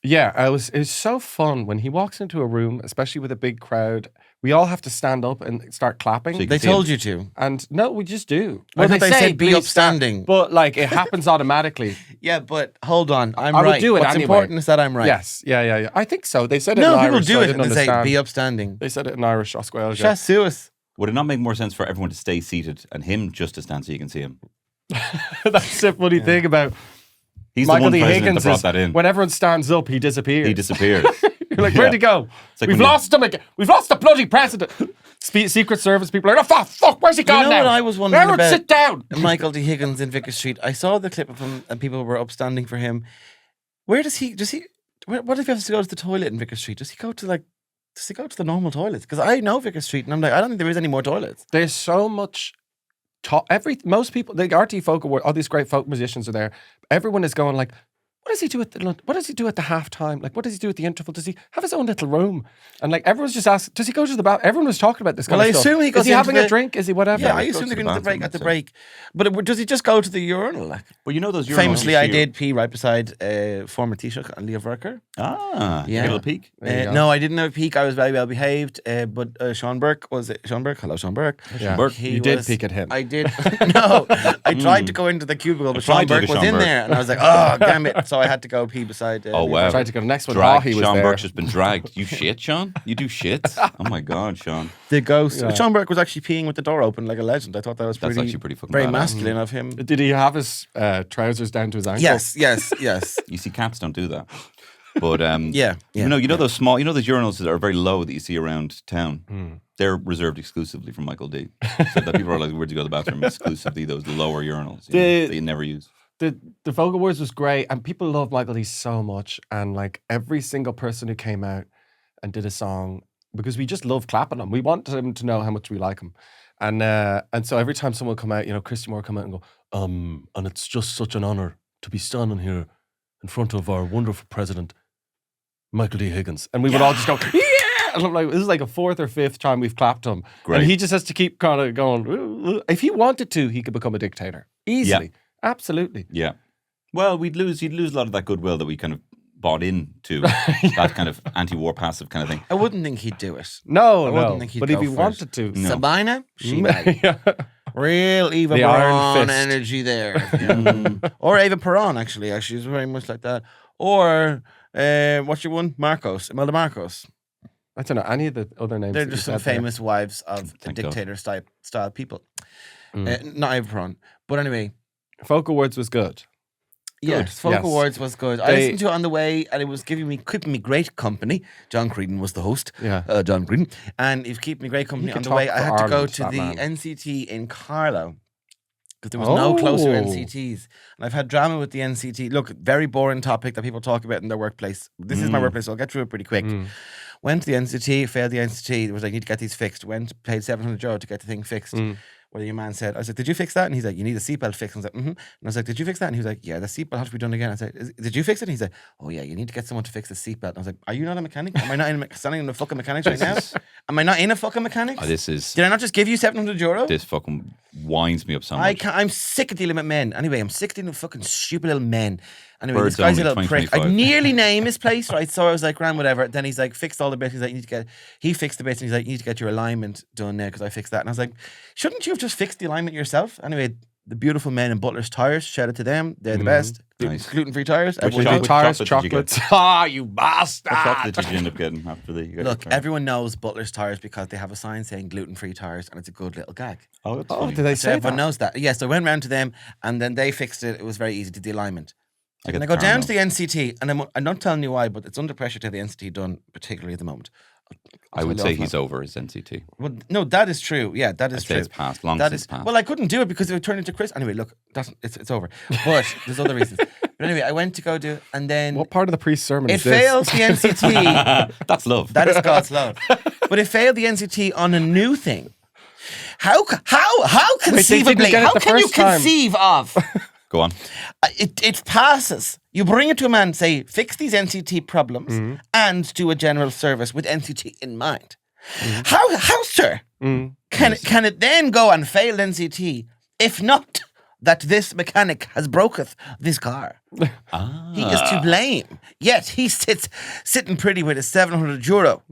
Yeah, it was so fun when he walks into a room, especially with a big crowd. We all have to stand up and start clapping. So you They see told him. you to. And no, we just do. I thought they said be "Please upstanding." but like it happens automatically. Yeah, but hold on. I'm I would right. do it What's anyway. important is that I'm right. Yes, yeah. I think so. They said it No, in people Irish. do so I it didn't and they say understand. be upstanding. They said it in Irish. Osquelga. Shas Suez. Would it not make more sense for everyone to stay seated and him just to stand so you can see him? That's the funny thing about He's Michael the D. one president Higgins. that brought Is that in. when everyone stands up, he disappears. He disappeared. You're like, Yeah. where'd he go? like We've when you- lost him again. We've lost the bloody president. Secret Service people are like, oh, fuck, where's he gone know now? what I was wondering Everyone about? sit down. Michael D. Higgins in Vicar Street. I saw the clip of him and people were upstanding for him. Where does he, what if he has to go to the toilet in Vicar Street? Does he go to the normal toilets? Because I know Vicar Street and I'm like, I don't think there is any more toilets. There's so much. Most people, the RT folk award, all these great folk musicians are there. Everyone is going like, what does he do at the lunch? What does he do at the halftime? Like, what does he do at the interval? Does he have his own little room? And like, everyone's just asking, does he go to the bathroom? Everyone was talking about this kind Well, of I stuff. assume he goes Is he into having the- a drink? Is he whatever? Yeah, I he goes assume to they're the going to the break bathroom, at the I'd say. break. But does he just go to the urinal? Like? Well, you know those urinals. Famously, I here. did pee right beside former Taoiseach and Leah Verker. Ah, Yeah. little peek. There you go. No, I didn't have a peek. I was very well behaved. But Sean Burke, was it Sean Burke? Hello, Sean Burke. Yeah. Burke. You did peek at him. I did. No, I tried to go into the cubicle, but Sean tried to Burke look was at in Sean Burke. there, and I was like, oh, damn it. So I had to go pee beside. Oh, Leah wow. Verker. Tried to go to the next one. Drag. He was Sean there. Burke's just been dragged. You shit, Sean? You do shit? Oh my God, Sean. The ghost. Yeah. Sean Burke was actually peeing with the door open like a legend. I thought that was That's pretty, actually pretty fucking very badass. masculine of him. Did he have his trousers down to his ankles? Yes. You see, cats don't do that. But Yeah. you know those small, you know those urinals that are very low that you see around town. They're reserved exclusively for Michael D. So that people are like, where'd you go to the bathroom? Exclusively those lower urinals that you never use. The vocal words was great, and people love Michael D so much. And like every single person who came out and did a song, because we just love clapping him. We want him to know how much we like him. And so every time someone come out, Christian Moore come out and go, and it's just such an honour to be standing here in front of our wonderful president, Michael D. Higgins. And we would all just go, yeah! And I'm like, this is like a fourth or fifth time we've clapped him. Great. And he just has to keep kind of going, "Ooh, ooh." If he wanted to, he could become a dictator. Easily. Absolutely. Yeah. Well, you'd lose a lot of that goodwill that we kind of bought into that kind of anti-war passive kind of thing. I wouldn't think he'd do it. No, I no. wouldn't think he'd But if go he for wanted it. to. No. Sabina, she might. Yeah. Real Eva The Iron Peron Fist. energy there. Or Eva Peron, actually. She's very much like that. Or, what's your one? Marcos. Imelda Marcos. I don't know any of the other names. They're that you just some said there. famous wives of Thank God. dictator style people. Not Eva Peron. But anyway, Vocal words was good. yes, Folk yes. Awards was good. I listened to it on the way, and it was keeping me great company. John Creedon was the host. Yeah. John Creedon. And it was keeping me great company He on could the way. talk I for had to go Ireland, to that the man. NCT in Carlow. Because there was no closer Oh. NCTs. And I've had drama with the NCT. Look, very boring topic that people talk about in their workplace. This is my workplace, so I'll get through it pretty quick. Went to the NCT, failed the NCT. It was like, I need to get these fixed. Went, paid €700 to get the thing fixed. Well, your man said, I was like, did you fix that? And he's like, you need a seatbelt fixed. And I was like, And I was like, did you fix that? And he was like, yeah, the seatbelt has to be done again. I said, did you fix it? And he's like, oh yeah, you need to get someone to fix the seatbelt. And I was like, are you not a mechanic? Am I not standing in a fucking mechanics right now? Am I not in a fucking mechanics? Oh, Did I not just give you €700? this fucking winds me up so much. I'm sick of dealing with men. Anyway, I'm sick of dealing with fucking stupid little men. Anyway, Birds this guy's a only, little prick. 2025. I'd nearly name his place, right? So I was like, grand, whatever. Then he's like, fixed all the bits. He's like, he fixed the bits, and he's like, you need to get your alignment done now because I fixed that. And I was like, shouldn't you have just fixed the alignment yourself? Anyway, the beautiful men in Butler's Tires, shout out to them. They're the best. Nice. Gluten-free tires. Which Everyone chocolate- knows. Tires, chocolate did you get? chocolates. You bastard. What chocolate did you end up getting after the? You got Look, your tire? everyone knows Butler's Tires because they have a sign saying gluten-free tires, and it's a good little gag. Oh, that's Oh, funny. did they So say everyone that? knows that. Yes, so I went round to them, and then they fixed it. It was very easy, did the alignment. get And I the go down caramel. to the NCT, and I'm not telling you why, but it's under pressure to have the NCT done, particularly at the moment. I would tell say you off he's now. over his NCT. Well, no, that is true. Yeah, that is I'd say true. it's past, long That since is past. Well, I couldn't do it because it would turn into Chris. Anyway, look, it's over. But there's other reasons. But anyway, I went to go do it, and then What part of the priest's sermon it is this? failed the NCT. That's love. That is God's love. But it failed the NCT on a new thing. How conceivably? get it How the can you first time. conceive of? Go on. It passes. You bring it to a man and say, fix these NCT problems and do a general service with NCT in mind. How, sir, can it then go and fail NCT if not that this mechanic has broketh this car? He is to blame. Yet he sits sitting pretty with his €700.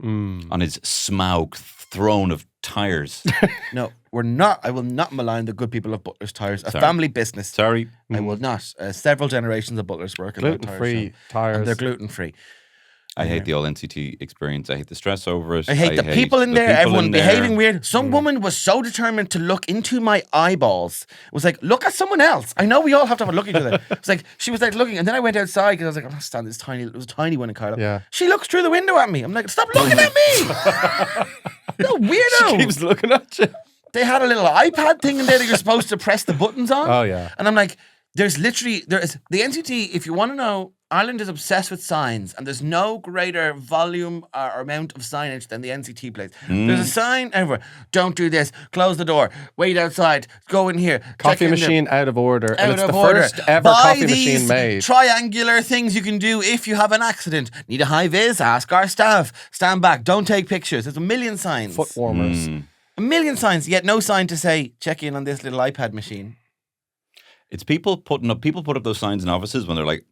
On his Smaug throne of tires. No, we're not. I will not malign the good people of Butler's Tires, a Sorry. family business. Sorry. I will not. Several generations of Butlers work in that tire Gluten-free shop. tires. And they're gluten-free. I hate the old NCT experience. I hate the stress over it. I hate the people in the there, people everyone in there. behaving weird. Some woman was so determined to look into my eyeballs. It was like, look at someone else. I know we all have to have a look at each other. It's like, she was like looking, and then I went outside because I was like, I'm not standing this tiny, it was a tiny one in Carlo. Yeah. She looks through the window at me. I'm like, stop looking at me. No, weirdo. Keeps looking at you. They had a little iPad thing in there that you're supposed to press the buttons on. Oh, yeah. And I'm like, There's literally, the NCT, if you want to know, Ireland is obsessed with signs, and there's no greater volume or amount of signage than the NCT place. There's a sign everywhere. Don't do this. Close the door. Wait outside. Go in here. Coffee machine out of order. And it's the first ever Buy coffee these machine made. triangular things you can do if you have an accident. Need a high vis? Ask our staff. Stand back. Don't take pictures. There's a million signs. Foot warmers. A million signs, yet no sign to say, check in on this little iPad machine. It's people put up those signs in offices when they're like,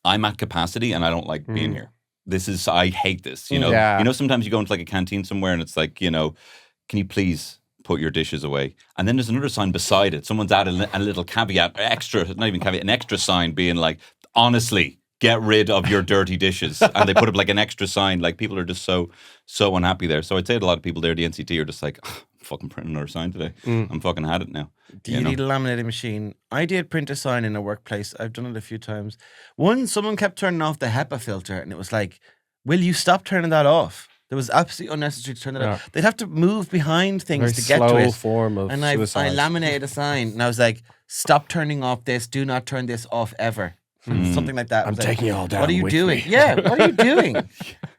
I'm at capacity and I don't like being here. I hate this. You know, sometimes you go into like a canteen somewhere and it's like, you know, can you please put your dishes away? And then there's another sign beside it. Someone's added a little caveat, an extra sign being like, honestly, get rid of your dirty dishes. And they put up like an extra sign. Like people are just so unhappy there. So I'd say that a lot of people there at the NCT are just like, oh, I'm fucking printing another sign today. I'm fucking had it now. Do you need a laminating machine? I did print a sign in a workplace. I've done it a few times. Someone kept turning off the HEPA filter and it was like, will you stop turning that off? It was absolutely unnecessary to turn it off. They'd have to move behind things to get to it. Form of and suicide. I laminated a sign and I was like, stop turning off this. Do not turn this off ever. Something like that. I'm taking you all down. What are you with doing? Me. Yeah, what are you doing? It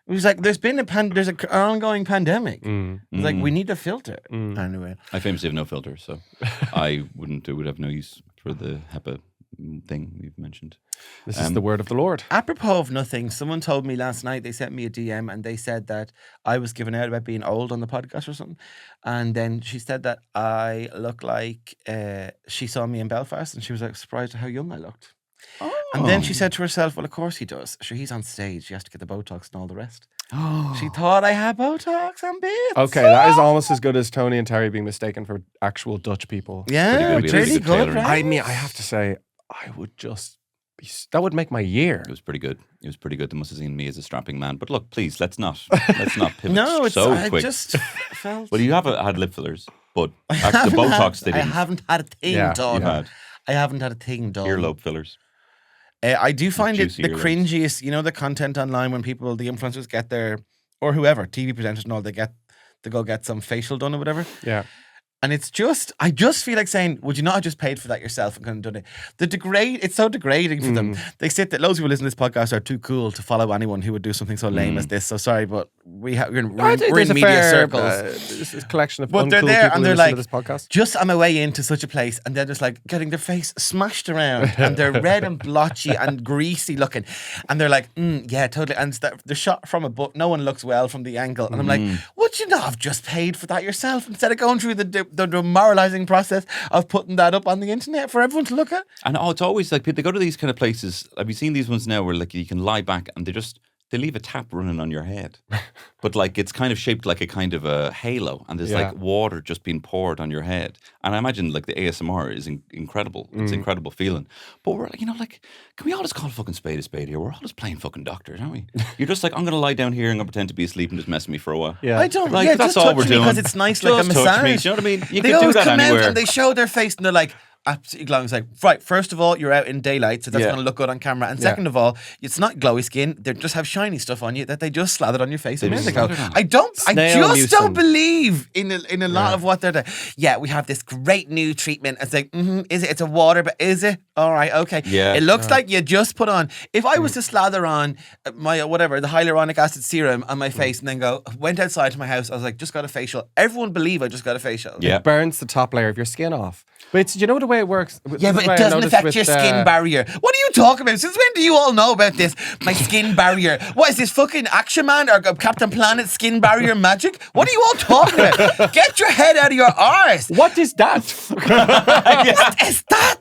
was like, there's an ongoing pandemic. It was like, we need a filter. Anyway. I famously have no filter, so I would have no use for the HEPA thing you've mentioned. This is the word of the Lord. Apropos of nothing, someone told me last night, they sent me a DM and they said that I was giving out about being old on the podcast or something. And then she said that I look like she saw me in Belfast and she was like surprised at how young I looked. Oh. And then she said to herself, well, of course he does. Sure, he's on stage. He has to get the Botox and all the rest. Oh. She thought I had Botox and bits. Okay, that is almost as good as Tony and Terry being mistaken for actual Dutch people. Yeah, really good, right? I mean, I have to say, I would just be... That would make my year. It was pretty good. They must have seen me as a strapping man. But look, please, let's not pivot no, so quick. I just felt... Well, you have had lip fillers, but the Botox they didn't. I haven't had a thing done. I haven't had a thing done. Earlobe fillers. I do find it the earlobes. cringiest, you know, the content online when people, the influencers get their, or whoever, TV presenters and all, they go get some facial done or whatever. Yeah. And it's just, I just feel like saying, would you not have just paid for that yourself and kind of done it? It's so degrading for them. They sit that loads of people listening to this podcast are too cool to follow anyone who would do something so lame as this. So sorry, but we're in media circles. This is a collection of but uncool they're there people and who they're listen like, to this podcast. just on my way into such a place, and they're just like getting their face smashed around, and they're red and blotchy and greasy looking, and they're like, yeah, totally. And they're shot from a book. No one looks well from the angle, and I'm like, would you not have just paid for that yourself instead of going through the demoralizing process of putting that up on the internet for everyone to look at? And it's always like they go to these kind of places. Have you seen these ones now where like you can lie back and they leave a tap running on your head, but like it's kind of shaped like a kind of a halo, and there's like water just being poured on your head. And I imagine like the ASMR is incredible. It's an incredible feeling. But we're like, like, can we all just call a fucking spade here? We're all just playing fucking doctors, aren't we? You're just like, I'm going to lie down here and I'm going to pretend to be asleep and just mess with me for a while. Yeah. I don't like. Yeah, That's just all we're touch me doing. because it's nice, just like a massage. Touch me. Do you know what I mean? You they can do always that come anywhere. out and they show their face and they're like, absolutely glowing. It's like, right, first of all, you're out in daylight, so that's going to look good on camera. And second of all, it's not glowy skin. They just have shiny stuff on you that they just slathered on your face a minute ago. I just don't believe in a lot of what they're doing. Yeah, we have this great new treatment. It's like, is it? It's a water, but is it? All right, okay. Yeah. It looks like you just put on. If I was to slather on my the hyaluronic acid serum on my face and then went outside to my house, I was like, just got a facial. Everyone believe I just got a facial. Yeah. It burns the top layer of your skin off. But do you know the way it works? Yeah, but it doesn't affect your skin barrier. What are you talking about? Since when do you all know about this? My skin barrier. What is this, fucking Action Man or Captain Planet skin barrier magic? What are you all talking about? Get your head out of your arse. What is that? What is that?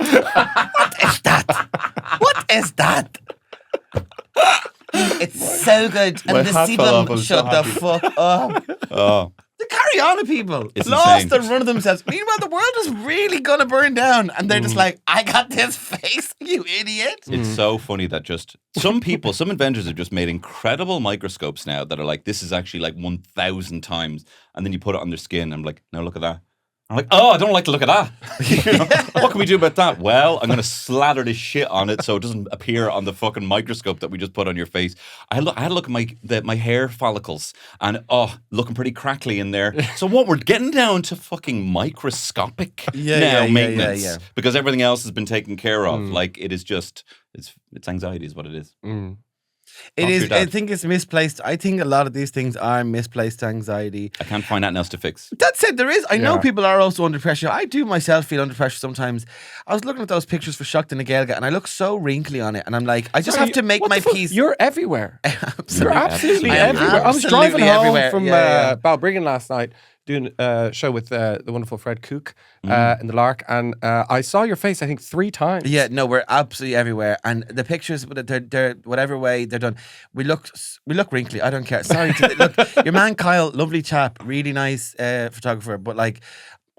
What is that? What is that? It's so good. And the sebum shut the fuck up. Oh. They carry on to people. It's lost insane. the run of themselves. Meanwhile, the world is really gonna burn down, and they're just like, "I got this face, you idiot." It's so funny that just some inventors have just made incredible microscopes now that are like, this is actually like 1,000 times, and then you put it on their skin. And I'm like, no, look at that. I'm like, oh, I don't like to look at that. You know, what can we do about that? Well, I'm going to slather this shit on it so it doesn't appear on the fucking microscope that we just put on your face. I had to look at my hair follicles and, looking pretty crackly in there. So what, we're getting down to fucking microscopic maintenance. Yeah. Because everything else has been taken care of. Like, it is just, it's anxiety is what it is. It is. I think it's misplaced. I think a lot of these things are misplaced anxiety. I can't find anything else to fix. That said, there is. I know people are also under pressure. I do myself feel under pressure sometimes. I was looking at those pictures for Shocked and Gaelga, and I look so wrinkly on it, and I'm like, I just have to make my peace. You're everywhere. You're absolutely I am everywhere. I was absolutely driving home everywhere. from Balbriggan last night, doing a show with the wonderful Fred Cook in the Lark, and I saw your face, I think, 3 times. Yeah, no, we're absolutely everywhere, and the pictures, they're whatever way they're done. We look wrinkly. I don't care. Sorry, look, your man Kyle, lovely chap, really nice photographer, but like,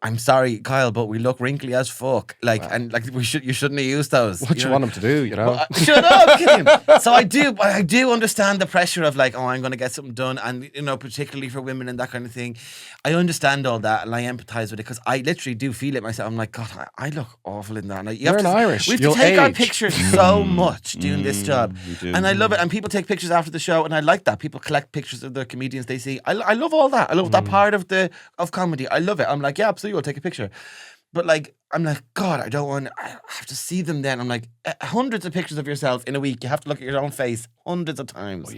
I'm sorry, Kyle, but we look wrinkly as fuck. Like, and like you shouldn't have used those. What you want him to do, you know? Shut up, Killian. So I do understand the pressure of like, I'm going to get something done, and particularly for women and that kind of thing. I understand all that, and I empathise with it because I literally do feel it myself. I'm like, God, I look awful in that. And You're an Irish. We have You'll to take our age. pictures so much doing this job, do. and I love it. And people take pictures after the show, and I like that. People collect pictures of the comedians they see. I love all that. I love that part of comedy. I love it. I'm like, yeah, absolutely, I'll take a picture. But like, I'm like, God, I have to see them then. I'm like, hundreds of pictures of yourself in a week. You have to look at your own face hundreds of times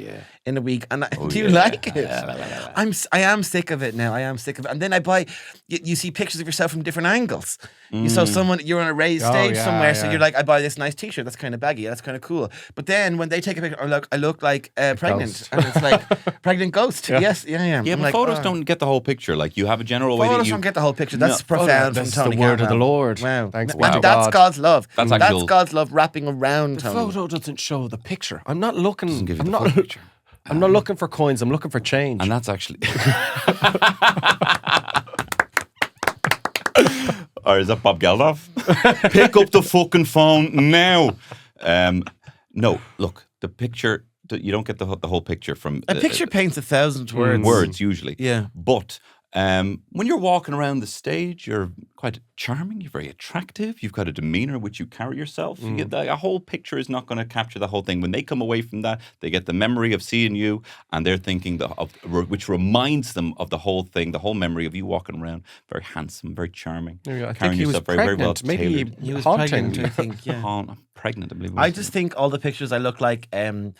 in a week. And do you like it? I am sick of it now. I am sick of it. And then I buy, you see pictures of yourself from different angles. You saw you're on a raised stage somewhere. So you're like, I buy this nice t-shirt. That's kind of baggy. That's kind of cool. But then when they take a picture, I look like pregnant. And it's like, pregnant ghost. Yes, yeah, I am. Yeah, I'm but like, photos don't get the whole picture. Like, you have a general way that Photos you... don't get the whole picture. That's profound from That's Tony the word of Cantwell. the Lord. Wow. Thanks And be to that's God. God's love. That's That's actual- God's love wrapping around The Tony. photo doesn't show the picture. I'm not looking. Doesn't give you I'm the not. full picture. I'm not looking for coins. I'm looking for change. And that's actually... Or is that Bob Geldof? Pick up the fucking phone now. No, look, the picture, you don't get the whole picture from... A picture paints 1,000 words. Words, usually. Yeah. But when you're walking around the stage, you're quite charming, you're very attractive, you've got a demeanour which you carry yourself. You get a whole picture is not going to capture the whole thing. When they come away from that, they get the memory of seeing you, and they're thinking which reminds them of the whole thing, the whole memory of you walking around, very handsome, very charming, I think carrying he was yourself very well pregnant. Maybe tailored. He was haunting. pregnant, I think. Yeah. I'm pregnant, I believe. it I was. just think all the pictures I look like the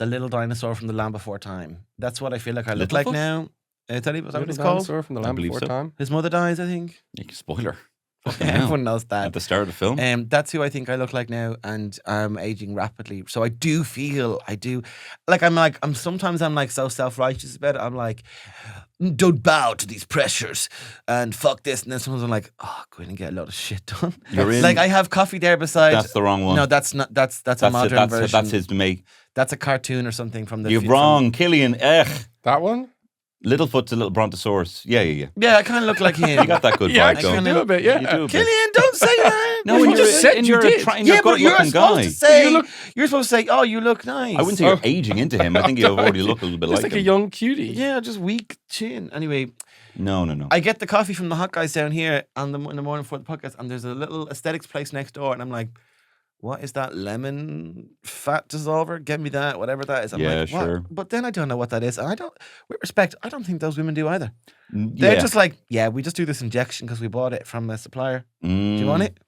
little dinosaur from The Land Before Time. That's what I feel like I look like Littlefoot? now. Tell you, was that what Little it's called? dinosaur from the I Land believe Before so. Time. His mother dies, I think. Spoiler. Fucking hell. Everyone knows At that. the start of the film. That's who I think I look like now, and I'm aging rapidly. So I do feel, I'm sometimes so self-righteous about it. I'm like, don't bow to these pressures and fuck this. And then someone's like, go in and get a lot of shit done. You're in. Like, I have coffee there beside. That's the wrong one. No, that's not. That's a modern version. That's his to me. That's a cartoon or something from the. You're wrong, Killian. That one? Littlefoot's a little brontosaurus. Yeah. Yeah, I kind of look like him. You got that good Yeah, vibe I going. do a bit, yeah. You do a bit. Killian, don't say that. No, You when just said you did. Yeah, but you're good-looking supposed guy. to say. You You're supposed to say, "Oh, you look nice." I wouldn't say you're aging into him. I think you already look a little bit Just like like a him. young cutie. Yeah, just weak chin. Anyway, No. I get the coffee from the hot guys down here in the morning for the podcast, and there's a little aesthetics place next door, and I'm like, what is that lemon fat dissolver? Get me that, whatever that is. I'm Yeah, like, what? sure. But then I don't know what that is, and with respect, I don't think those women do either. They're Yeah. just like, we just do this injection because we bought it from a supplier. Do you want it?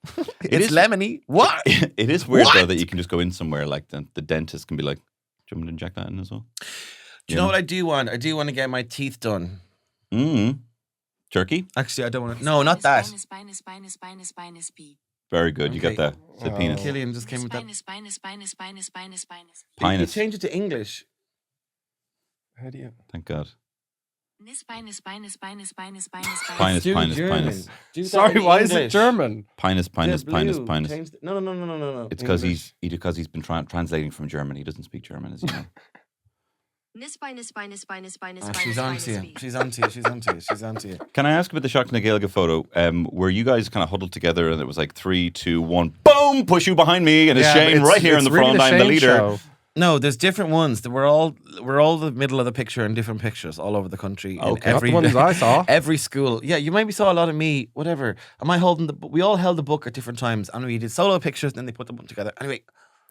It's is- lemony. What? It is weird though What? that you can just go in somewhere like the dentist can be like, do you want me to inject that in as well? Do you know what I do want? I do want to get my teeth done. Jerky? Actually, I don't want to. No, not that. Very good. You Okay. get that. It's a penis. Killian just came with that. You Penis. change it to English. How do you? Thank God. Penis. Penis, Do penis, German. penis. Do that Sorry, in why is it English. German? Penis, penis, The penis, blue. penis. Change no. It's because English. he's been translating from German. He doesn't speak German, as you know. She's onto you. She's onto you. Can I ask about the Shock na Gaeilge photo? Where you guys kind of huddled together and it was like 3, 2, 1, boom, push you behind me, and it's Yeah, Shane it's- right here in it's the really front. I'm the Shane leader. show. No, there's different ones. We're all the middle of the picture in different pictures all over the country. Okay, in not the ones I saw. Every school. Yeah, you maybe saw a lot of me, whatever. Am I holding the we all held the book at different times and we did solo pictures and then they put them together. Anyway,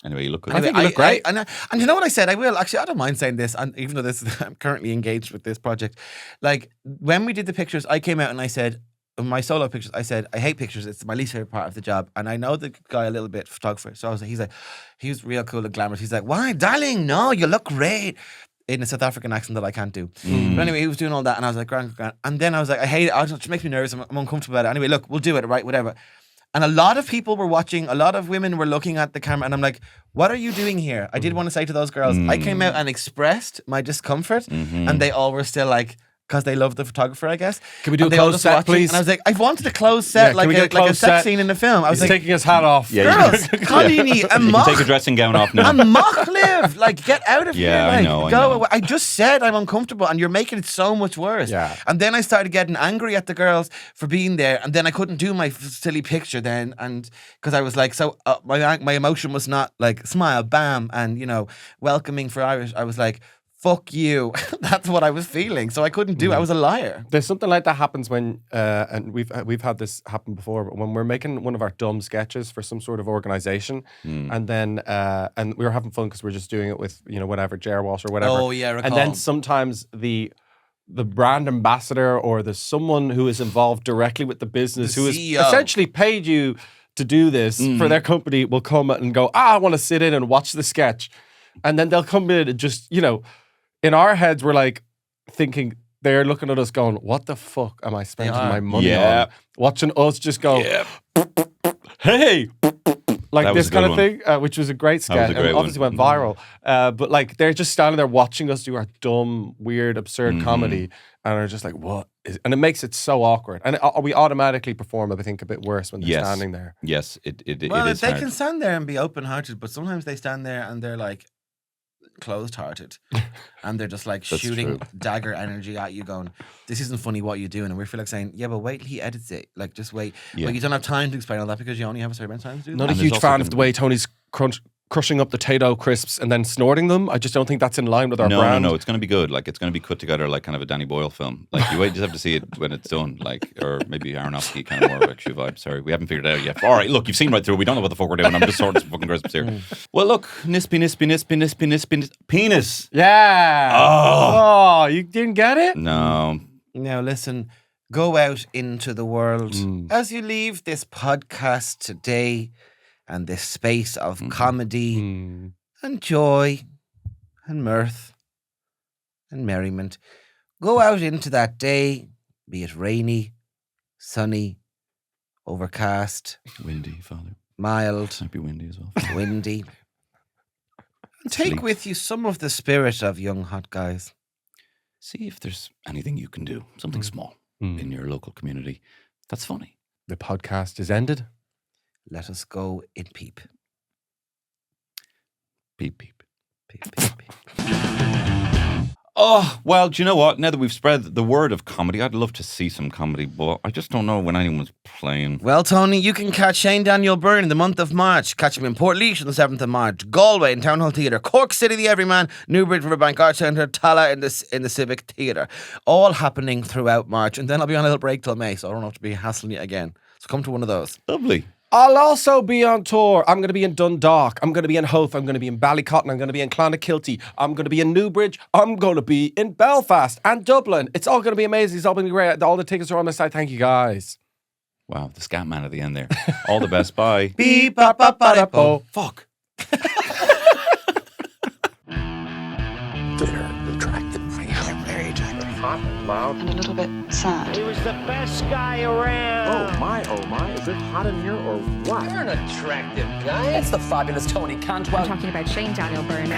you look good. I think you look great. And you know what I said? I will. Actually, I don't mind saying this, and even though I'm currently engaged with this project. Like, when we did the pictures, I came out and I said, my solo pictures, I said, I hate pictures. It's my least favorite part of the job. And I know the guy a little bit, photographer. So he was real cool and glamorous. He's like, why, darling? No, you look great. In a South African accent that I can't do. But anyway, he was doing all that. And I was like, grand. And then I was like, I hate it. It just makes me nervous. I'm uncomfortable about it. Anyway, look, we'll do it, right? Whatever. And a lot of people were watching. A lot of women were looking at the camera. And I'm like, what are you doing here? I did want to say to those girls, I came out and expressed my discomfort. And they all were still like, because they love the photographer, I guess. Can we do a closed set, please? And I was like, I wanted a closed set, like a sex scene in a film. I was He's like, taking his hat off. girls, Colleen, a mock. Take a dressing gown off now. A mock live. Like, get out of here. Like, I know. Go away. I just said I'm uncomfortable and you're making it so much worse. Yeah. And then I started getting angry at the girls for being there. And then I couldn't do my silly picture then. And because I was like, my emotion was not like smile, bam, and, welcoming for Irish. I was like, fuck you. That's what I was feeling. So I couldn't do it. I was a liar. There's something like that happens when, and we've had this happen before, but when we're making one of our dumb sketches for some sort of organization, and then and we were having fun because we're just doing it with whatever Jer Walsh or whatever. Oh yeah, recall. And then sometimes the brand ambassador or the someone who is involved directly with the business, who has CEO. essentially paid you to do this for their company, will come and go, I want to sit in and watch the sketch, and then they'll come in and just in our heads, we're like thinking, they're looking at us going, what the fuck am I spending my money on? Watching us just go, hey, like That was this a kind good of thing, which was a great sketch. was a great and obviously went viral. But like, they're just standing there watching us do our dumb, weird, absurd comedy. And they're just like, what is, and it makes it so awkward. And we automatically perform, I think, a bit worse when they're standing there. Yes, it Well, is they hard. can stand there and be open-hearted, but sometimes they stand there and they're like, closed-hearted, and they're just like shooting dagger energy at you, going, "This isn't funny. What are you doing?" And we feel like saying, "Yeah, but wait till he edits it. Like, just wait. Like, you don't have time to explain all that because you only have a certain amount of time to do that." Not a huge fan of the way Tony's crushing up the Tato crisps and then snorting them. I just don't think that's in line with our brand. No, it's going to be good. Like, it's going to be put together like kind of a Danny Boyle film. Like, you just have to see it when it's done. Like, or maybe Aronofsky, kind of more actually vibe. Sorry, we haven't figured it out yet. All right, look, you've seen right through. We don't know what the fuck we're doing. I'm just sorting some fucking crisps here. Well, look, nispy, penis. Yeah. Oh, you didn't get it? No. Now listen, go out into the world as you leave this podcast today. And this space of comedy and joy and mirth and merriment. Go out into that day, be it rainy, sunny, overcast, Windy, Father. mild, Might be windy as well. windy. And take Sleep. with you some of the spirit of young hot guys. See if there's anything you can do, something small in your local community. That's funny. The podcast is ended. Let us go in Piep. Piep, peep. Piep, piep, piep. Oh, well, do you know what? Now that we've spread the word of comedy, I'd love to see some comedy, but I just don't know when anyone's playing. Well, Tony, you can catch Shane Byrne in the month of March. Catch him in Portlaoise on the 7th of March, Galway in Town Hall Theatre, Cork City the Everyman, Newbridge Riverbank Arts Centre, Tala in the Civic Theatre. All happening throughout March. And then I'll be on a little break till May, so I don't have to be hassling you again. So come to one of those. Lovely. I'll also be on tour. I'm going to be in Dundalk. I'm going to be in Howth. I'm going to be in Ballycotton. I'm going to be in Clonakilty. I'm going to be in Newbridge. I'm going to be in Belfast and Dublin. It's all going to be amazing. It's all going to be great. All the tickets are on my site. Thank you, guys. Wow, the scat man at the end there. All the best. Bye. Beep, bop, bop, bop, bop. Fuck. They're attracted. Very attractive. Hot and loud. And a little bit sad. He was the best guy around. Oh my, is it hot in here or what? You're an attractive guy. It's the fabulous Tony Cantwell. I'm talking about Shane Byrne.